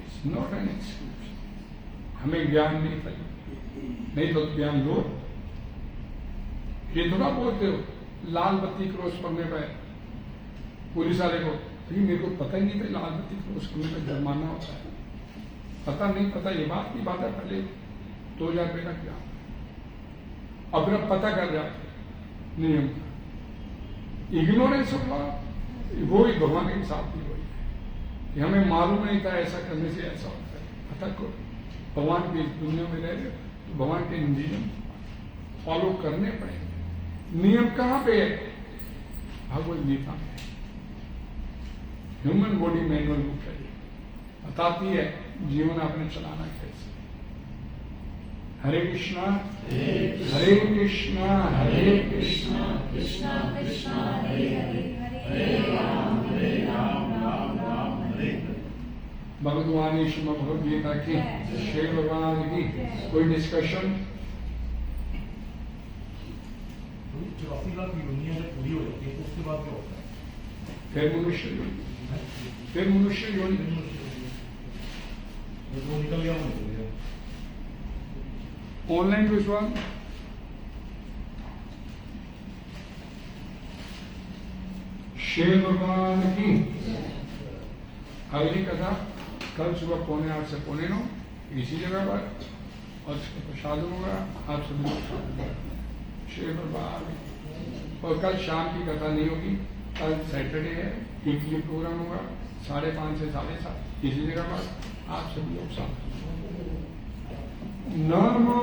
is not an excuse. हमें ज्ञान नहीं चाहिए, नहीं तो ज्ञान लो। ये थोड़ा बोलते हो लाल बत्ती क्रॉस करने पर पुलिस वाले को तो मेरे को पता ही नहीं था लाल बत्ती को स्कूल में जुर्माना होता है, पता नहीं, पता ये बात की बात है, पहले 2000 रुपये का क्या, अब पता कर जाते नियम का, इग्नोरेंस होगा, वो ही भगवान के साथ भी वही है कि हमें मालूम नहीं था ऐसा करने से ऐसा होता है। पता को भगवान की दुनिया में रह रहे तो भगवान के नियम फॉलो करने पड़ेंगे। नियम कहाँ पे है? भगवद गीता में, ह्यूमन बॉडी मैनुअल बुक है, बताती है जीवन आपने चलाना कैसे। हरे कृष्णा हरे कृष्णा हरे कृष्णा कृष्णा कृष्णा हरे हरे हरे राम राम राम हरे हरे। भगवद्वाणी श्रीमद् भगवद गीता की, श्री भगवान की। कोई डिस्कशन? 84 लाख यूनियन जब पूरी हो जाती है तो उसके बाद क्या होता है? फिर मनुष्य योनि, फिर मनुष्य योनि। वो निकल गया, वो निकल गया। ऑनलाइन विश्वास श्री भगवान की। अगली कथा कल सुबह 7:45 से 8:45 इसी जगह पर, और इसका प्रसाद होगा, आप सभी लोग शामिल होंगे। श्री भगवान। और कल शाम की कथा नहीं होगी, कल सैटरडे है, वीकली प्रोग्राम होगा 5:30 से 7:30 इसी जगह पर, आप सभी लोग शामिल। नमो